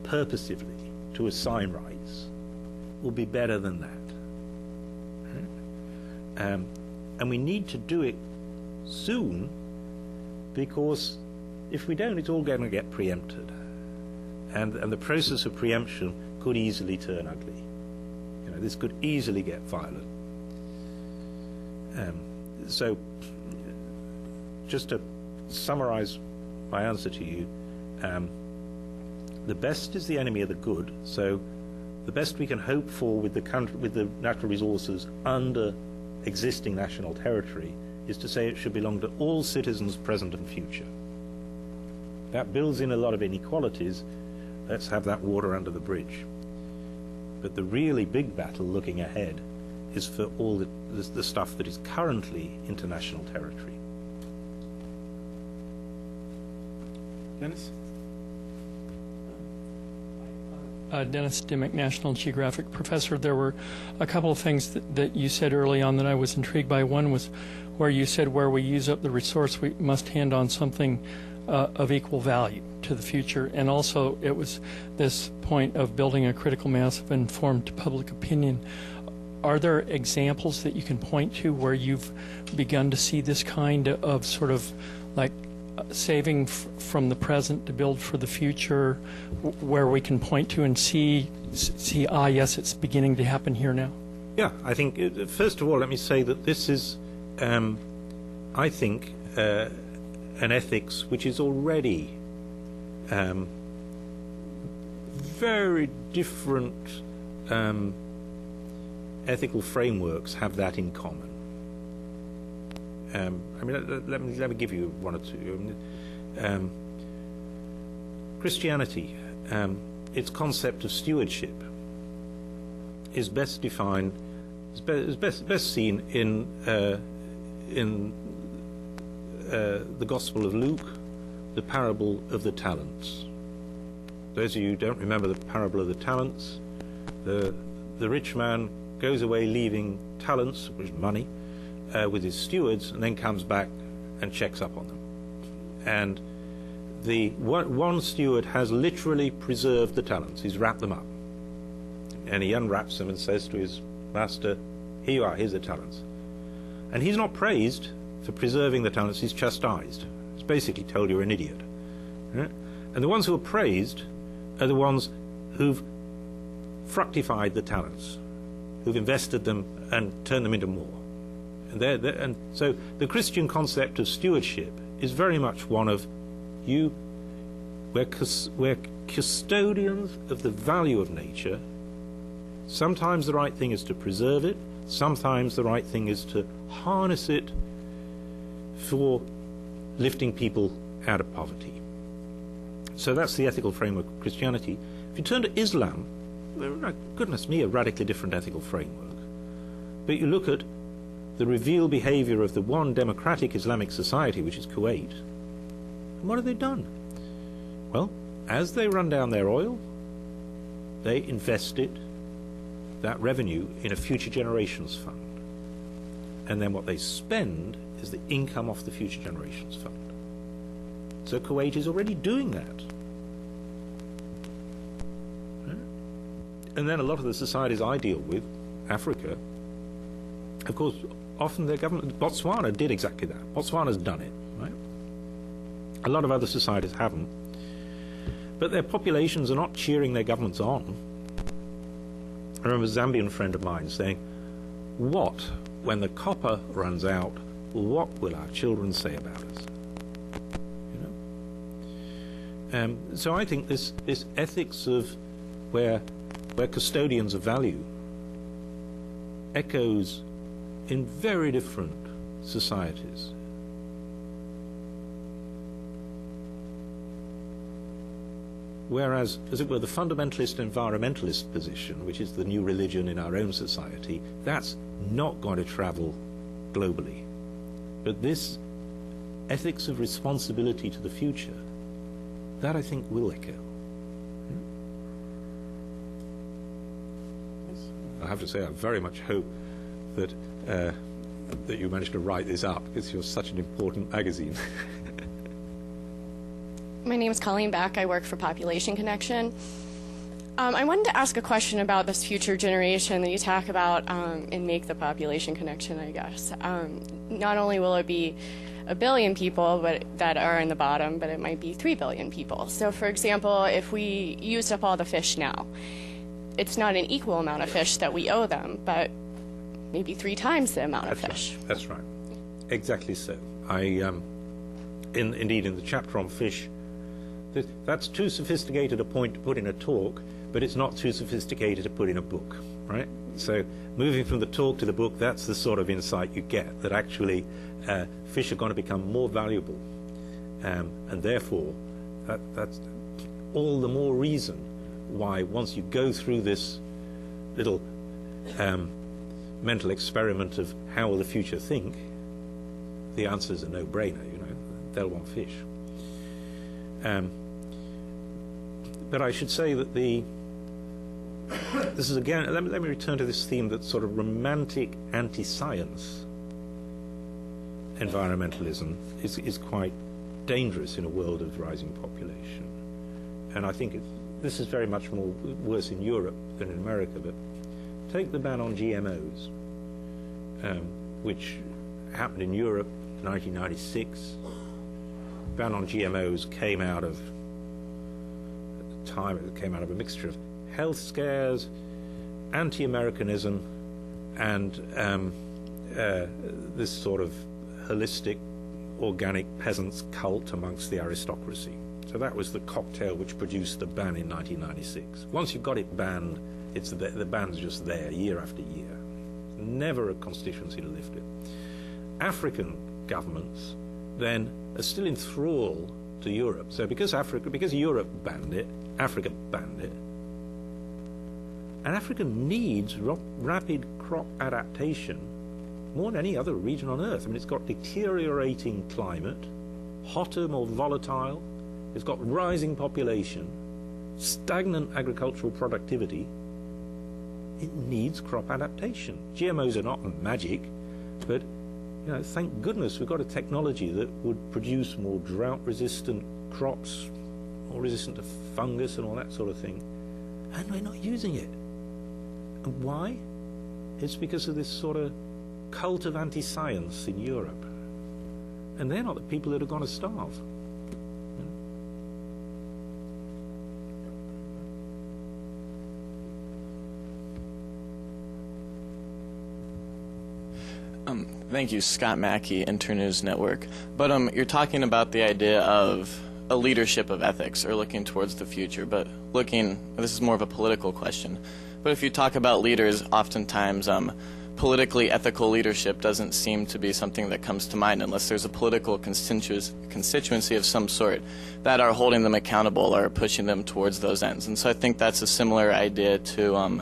purposively to assign rights will be better than that. And we need to do it soon, because if we don't, it's all going to get preempted. And the process of preemption could easily turn ugly. This could easily get violent. So, just to summarize my answer to you, the best is the enemy of the good. So, the best we can hope for with the natural resources under existing national territory is to say it should belong to all citizens, present and future. That builds in a lot of inequalities. Let's have that water under the bridge. But the really big battle looking ahead is for all the stuff that is currently international territory. Dennis? Dennis Dimmick, National Geographic Professor. There were a couple of things that you said early on that I was intrigued by. One was where you said where we use up the resource, we must hand on something of equal value to the future. And also it was this point of building a critical mass of informed public opinion. Are there examples that you can point to where you've begun to see this kind of sort of like saving from the present to build for the future, where we can point to and see, yes, it's beginning to happen here now? Yeah, I think, first of all, let me say that this is, I think, an ethics which is already very different ethical frameworks have that in common. Let me give you one or two. Christianity, its concept of stewardship, is best defined, is best seen in the Gospel of Luke, the parable of the talents. Those of you who don't remember the parable of the talents, the rich man goes away leaving talents, which is money, with his stewards, and then comes back and checks up on them. And the one steward has literally preserved the talents. He's wrapped them up. And he unwraps them and says to his master, here you are, here's the talents. And he's not praised for preserving the talents, he's chastised. He's basically told you're an idiot. Right? And the ones who are praised are the ones who've fructified the talents, who've invested them and turned them into more. And so the Christian concept of stewardship is very much one of we're custodians of the value of nature. Sometimes the right thing is to preserve it, sometimes the right thing is to harness it for lifting people out of poverty. So that's the ethical framework of Christianity. If you turn to Islam, goodness me, a radically different ethical framework. But you look at the revealed behavior of the one democratic Islamic society, which is Kuwait. And what have they done? Well, as they run down their oil, they invested that revenue in a future generations fund. And then what they spend is the income off the future generations fund. So Kuwait is already doing that. And then a lot of the societies I deal with, Africa, of course, often their government, Botswana did exactly that. Botswana's done it, right? A lot of other societies haven't. But their populations are not cheering their governments on. I remember a Zambian friend of mine saying, what, when the copper runs out, what will our children say about us? You know? So I think this ethics of where custodians of value echoes in very different societies. Whereas, as it were, the fundamentalist environmentalist position, which is the new religion in our own society, that's not going to travel globally. But this ethics of responsibility to the future, that I think will echo. I have to say, I very much hope that that you managed to write this up, because you're such an important magazine. My name is Colleen Beck. I work for Population Connection. I wanted to ask a question about this future generation that you talk about in Make the Population Connection, I guess. Not only will it be 1 billion people that are in the bottom, but it might be 3 billion people. So, for example, if we used up all the fish now, it's not an equal amount of fish that we owe them, but maybe 3 times the amount of fish. Right. That's right. Exactly so. Indeed, in the chapter on fish, that's too sophisticated a point to put in a talk, but it's not too sophisticated to put in a book, right? So moving from the talk to the book, that's the sort of insight you get, that actually fish are going to become more valuable. And therefore, that's all the more reason why once you go through this little mental experiment of how will the future think, the answer is a no-brainer, you know, they'll want fish. But I should say that this is again, let me return to this theme that sort of romantic anti-science environmentalism is quite dangerous in a world of rising population. And I think this is very much more worse in Europe than in America, but take the ban on GMOs, which happened in Europe in 1996. Ban on GMOs came out of, at the time, it came out of a mixture of health scares, anti-Americanism, and this sort of holistic, organic peasants cult amongst the aristocracy. So that was the cocktail which produced the ban in 1996. Once you've got it banned, the ban's just there year after year. Never a constituency to lift it. African governments then are still in thrall to Europe. So because Europe banned it, Africa banned it. And Africa needs rapid crop adaptation more than any other region on Earth. I mean, it's got deteriorating climate, hotter, more volatile. It's got rising population, stagnant agricultural productivity. It needs crop adaptation. GMOs are not magic, but you know, thank goodness we've got a technology that would produce more drought-resistant crops, more resistant to fungus and all that sort of thing, and we're not using it. And why? It's because of this sort of cult of anti-science in Europe. And they're not the people that are going to starve. Thank you, Scott Mackey, Internews Network. But you're talking about the idea of a leadership of ethics, or looking towards the future. But this is more of a political question. But if you talk about leaders, oftentimes politically ethical leadership doesn't seem to be something that comes to mind unless there's a political constituency of some sort that are holding them accountable or pushing them towards those ends. And so I think that's a similar idea to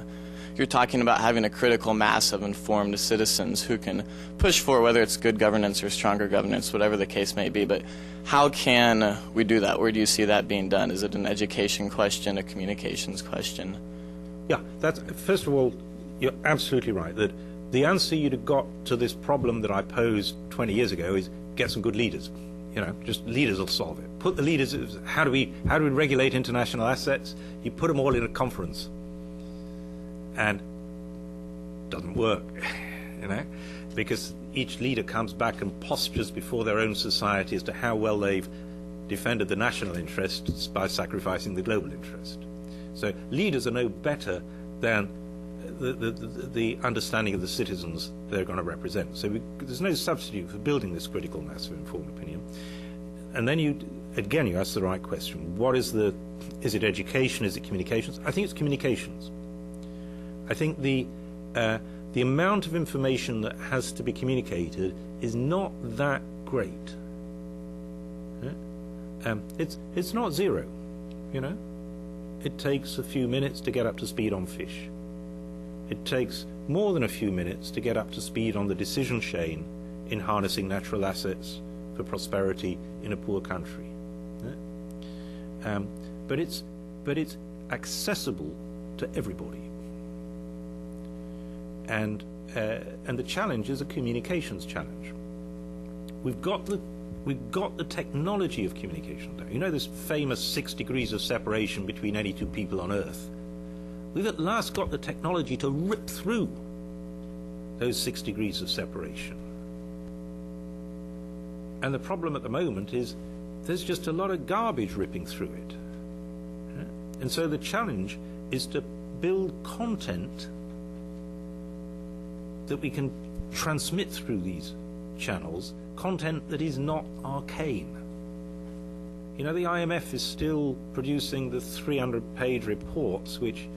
you're talking about having a critical mass of informed citizens who can push for whether it's good governance or stronger governance, whatever the case may be. But how can we do that? Where do you see that being done? Is it an education question, a communications question? Yeah, that's, first of all, you're absolutely right that the answer you'd have got to this problem that I posed 20 years ago is get some good leaders. You know, just leaders will solve it. Put the leaders, how do we regulate international assets? You put them all in a conference. And it doesn't work, you know, because each leader comes back and postures before their own society as to how well they've defended the national interests by sacrificing the global interest. So leaders are no better than the understanding of the citizens they're going to represent. So there's no substitute for building this critical mass of informed opinion. And then you ask the right question. Is it education? Is it communications? I think it's communications. I think the amount of information that has to be communicated is not that great. It's not zero, you know. It takes a few minutes to get up to speed on fish. It takes more than a few minutes to get up to speed on the decision chain in harnessing natural assets for prosperity in a poor country. But it's accessible to everybody. And the challenge is a communications challenge. We've got the technology of communication now. You know this famous 6 degrees of separation between any two people on Earth? We've at last got the technology to rip through those 6 degrees of separation. And the problem at the moment is there's just a lot of garbage ripping through it. And so the challenge is to build content that we can transmit through these channels, content that is not arcane. You know, the IMF is still producing the 300-page reports which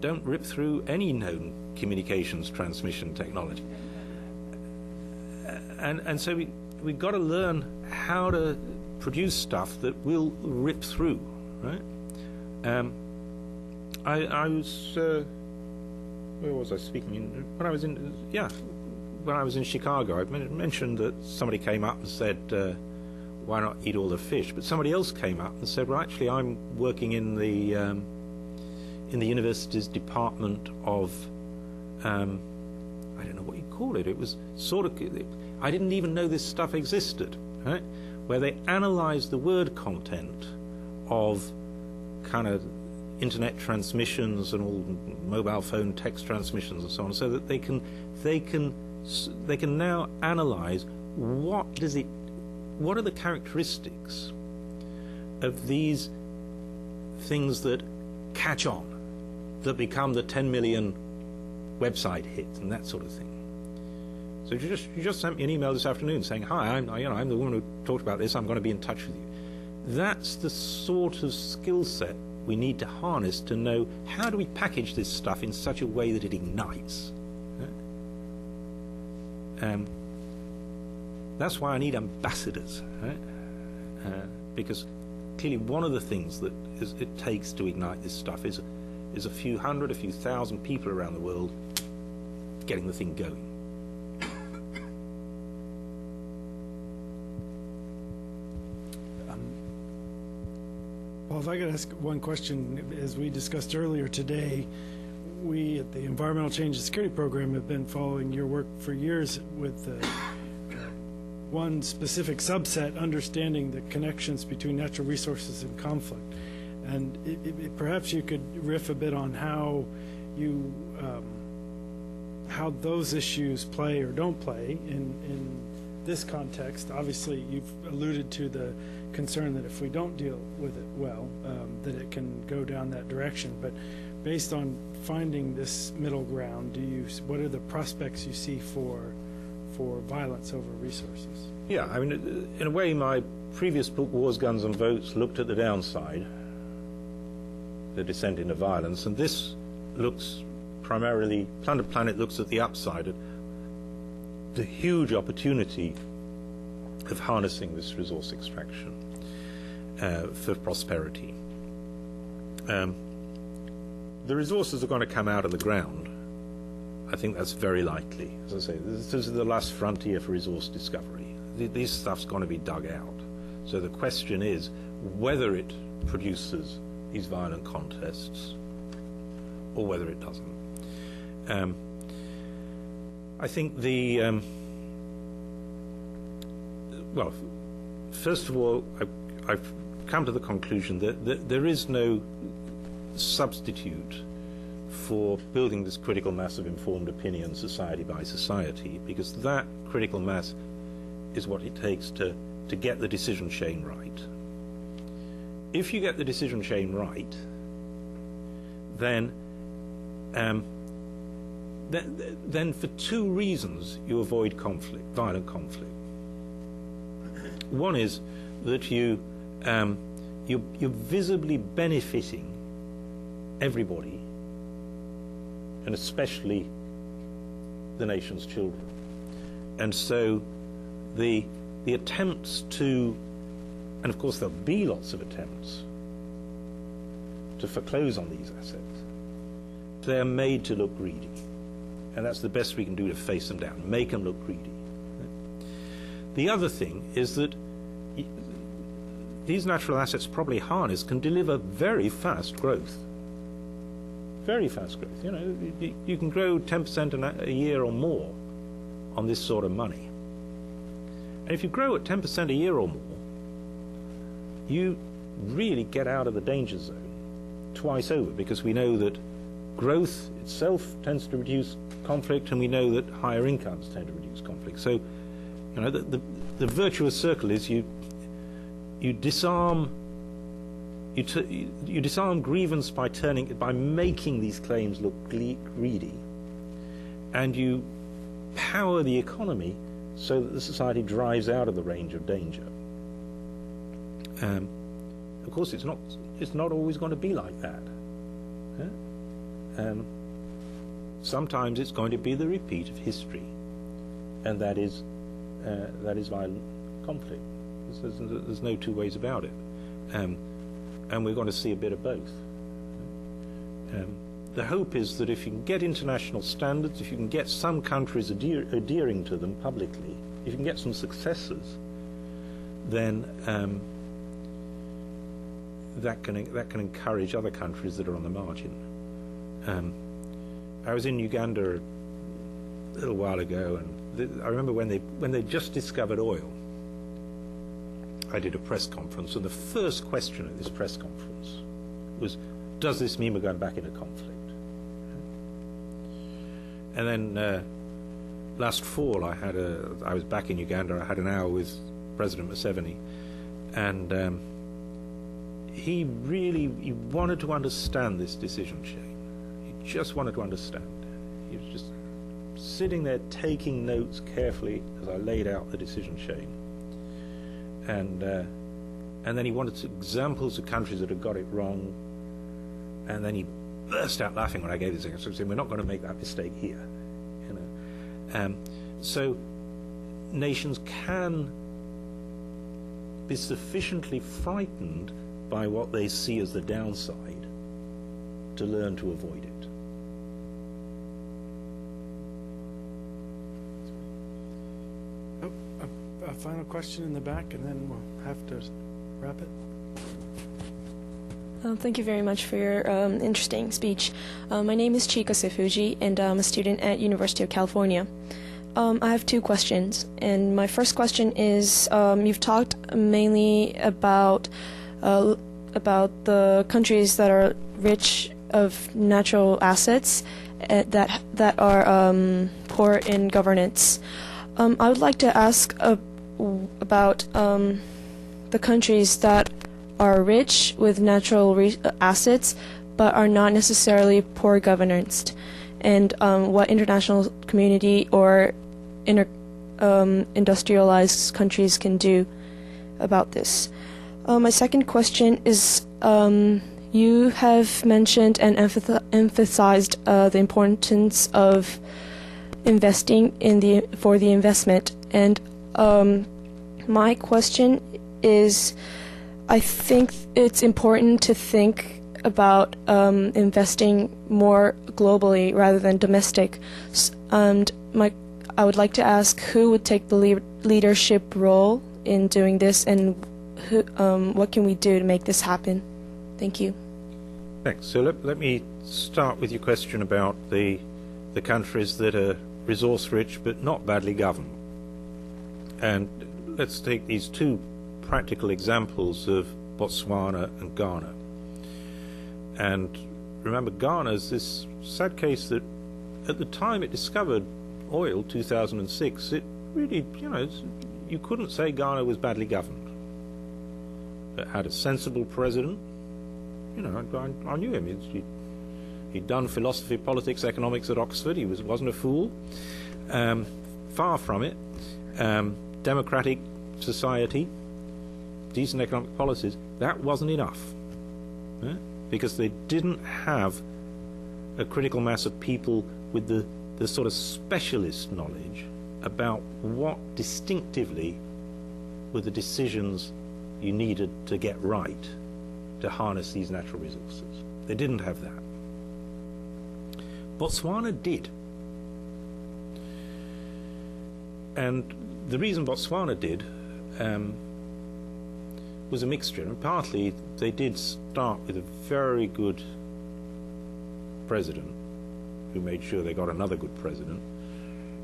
don't rip through any known communications transmission technology. And so we've got to learn how to produce stuff that will rip through, right? I was where was I speaking? When I was in Chicago, I mentioned that somebody came up and said, "Why not eat all the fish?" But somebody else came up and said, "Well, actually, I'm working in the university's department of I don't know what you call it. It was sort of I didn't even know this stuff existed, right? Where they analyze the word content of kind of internet transmissions and all mobile phone text transmissions and so on, so that they can now analyze what are the characteristics of these things that catch on, that become the 10 million website hits and that sort of thing. So you just sent me an email this afternoon saying, "Hi, I'm the woman who talked about this. I'm going to be in touch with you." That's the sort of skill set we need to harness to know how do we package this stuff in such a way that it ignites. That's why I need ambassadors, right? Because clearly one of the things that it takes to ignite this stuff is a few hundred, a few thousand people around the world getting the thing going. Well, if I could ask one question, as we discussed earlier today, we at the Environmental Change and Security Program have been following your work for years with one specific subset, understanding the connections between natural resources and conflict. And perhaps you could riff a bit on how those issues play or don't play in this context. Obviously, you've alluded to the concern that if we don't deal with it well, that it can go down that direction. But based on finding this middle ground, what are the prospects you see for violence over resources? Yeah, I mean, in a way, my previous book, Wars, Guns and Votes, looked at the downside, the descent into violence, and this looks primarily, Plundered Planet looks at the upside, at the huge opportunity of harnessing this resource extraction for prosperity. the resources are going to come out of the ground. I think that's very likely. As I say, this is the last frontier for resource discovery. This stuff's going to be dug out. So the question is whether it produces these violent contests or whether it doesn't. I think well, first of all, I've come to the conclusion that there is no substitute for building this critical mass of informed opinion society by society, because that critical mass is what it takes to get the decision chain right. If you get the decision chain right, then for two reasons you avoid conflict, violent conflict. One is that you're visibly benefiting everybody, and especially the nation's children. And so the attempts to, and of course there'll be lots of attempts to foreclose on these assets, they're made to look greedy. And that's the best we can do to face them down, make them look greedy. The other thing is that these natural assets properly harnessed can deliver very fast growth. Very fast growth. You know, you can grow 10% a year or more on this sort of money. And if you grow at 10% a year or more, you really get out of the danger zone twice over, because we know that growth itself tends to reduce conflict, and we know that higher incomes tend to reduce conflict. So, you know, the virtuous circle is you disarm grievance by making these claims look greedy, and you power the economy so that the society drives out of the range of danger. Of course, it's not always going to be like that. Sometimes it's going to be the repeat of history, and that is violent conflict. There's no two ways about it, and we're going to see a bit of both. The hope is that if you can get international standards, if you can get some countries adhering to them publicly, if you can get some successes, then that can encourage other countries that are on the margin. I was in Uganda a little while ago, and I remember when they just discovered oil, I did a press conference, and the first question at this press conference was, does this mean we're going back into conflict? And then last fall I was back in Uganda. I had an hour with President Museveni, and he wanted to understand this decision chain. He just wanted to understand. He was just sitting there taking notes carefully as I laid out the decision chain. And then he wanted examples of countries that had got it wrong, and then he burst out laughing when I gave this example, saying, we're not going to make that mistake here. You know? So nations can be sufficiently frightened by what they see as the downside to learn to avoid it. A final question in the back, and then we'll have to wrap it. Thank you very much for your interesting speech. My name is Chika Sefuji, and I'm a student at University of California. I have two questions, and my first question is, you've talked mainly about the countries that are rich of natural assets that are poor in governance. I would like to ask about the countries that are rich with natural assets but are not necessarily poor governance, and what international community or industrialized countries can do about this. My second question is, you have mentioned and emphasized the importance of investing for the investment, and my question is, I think it's important to think about investing more globally rather than domestic. And I would like to ask who would take the leadership role in doing this, and what can we do to make this happen? Thank you. Thanks. So let me start with your question about the countries that are resource-rich but not badly governed. And let's take these two practical examples of Botswana and Ghana. And remember, Ghana's this sad case that at the time it discovered oil, 2006, it really, you couldn't say Ghana was badly governed. It had a sensible president. I knew him. He'd done philosophy, politics, economics at Oxford. He wasn't a fool. Far from it. Democratic society, decent economic policies. That wasn't enough. Because they didn't have a critical mass of people with the sort of specialist knowledge about what distinctively were the decisions you needed to get right to harness these natural resources. They didn't have that. Botswana did. And the reason Botswana did was a mixture, and partly they did start with a very good president who made sure they got another good president.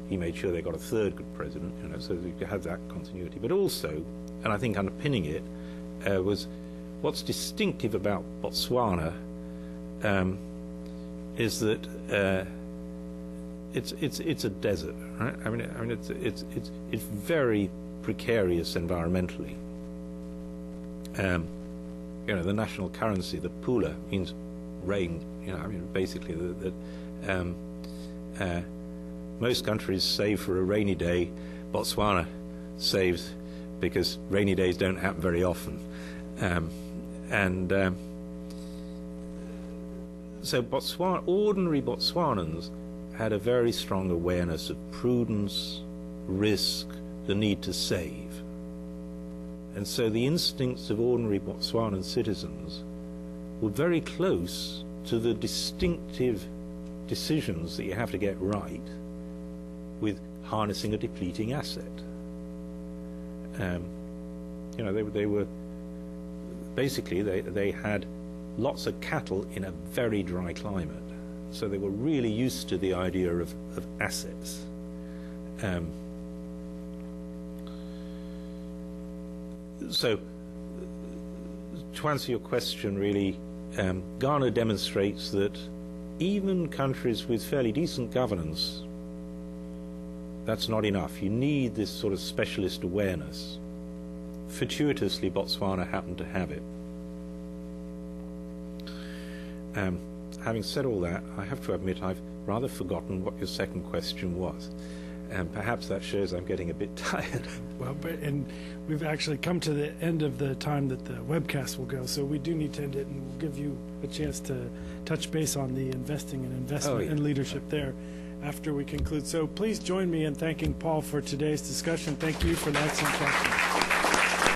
He made sure they got a third good president, so you could have that continuity. But also, and I think underpinning it, was what's distinctive about Botswana is that it's a desert, right? I mean it's very precarious environmentally. The national currency, the pula, means rain. Basically most countries save for a rainy day. Botswana saves because rainy days don't happen very often. So ordinary Botswanans had a very strong awareness of prudence, risk, the need to save. And so the instincts of ordinary Botswanan citizens were very close to the distinctive decisions that you have to get right with harnessing a depleting asset. They were basically they had lots of cattle in a very dry climate, so they were really used to the idea of assets. So to answer your question, really, Ghana demonstrates that even countries with fairly decent governance, that's not enough. You need this sort of specialist awareness. Fortuitously, Botswana happened to have it. Having said all that, I have to admit I've rather forgotten what your second question was. And perhaps that shows I'm getting a bit tired. Well, and we've actually come to the end of the time that the webcast will go, so we do need to end it, and we'll give you a chance to touch base on the investing and investment and leadership there after we conclude. So please join me in thanking Paul for today's discussion. Thank you for an excellent question.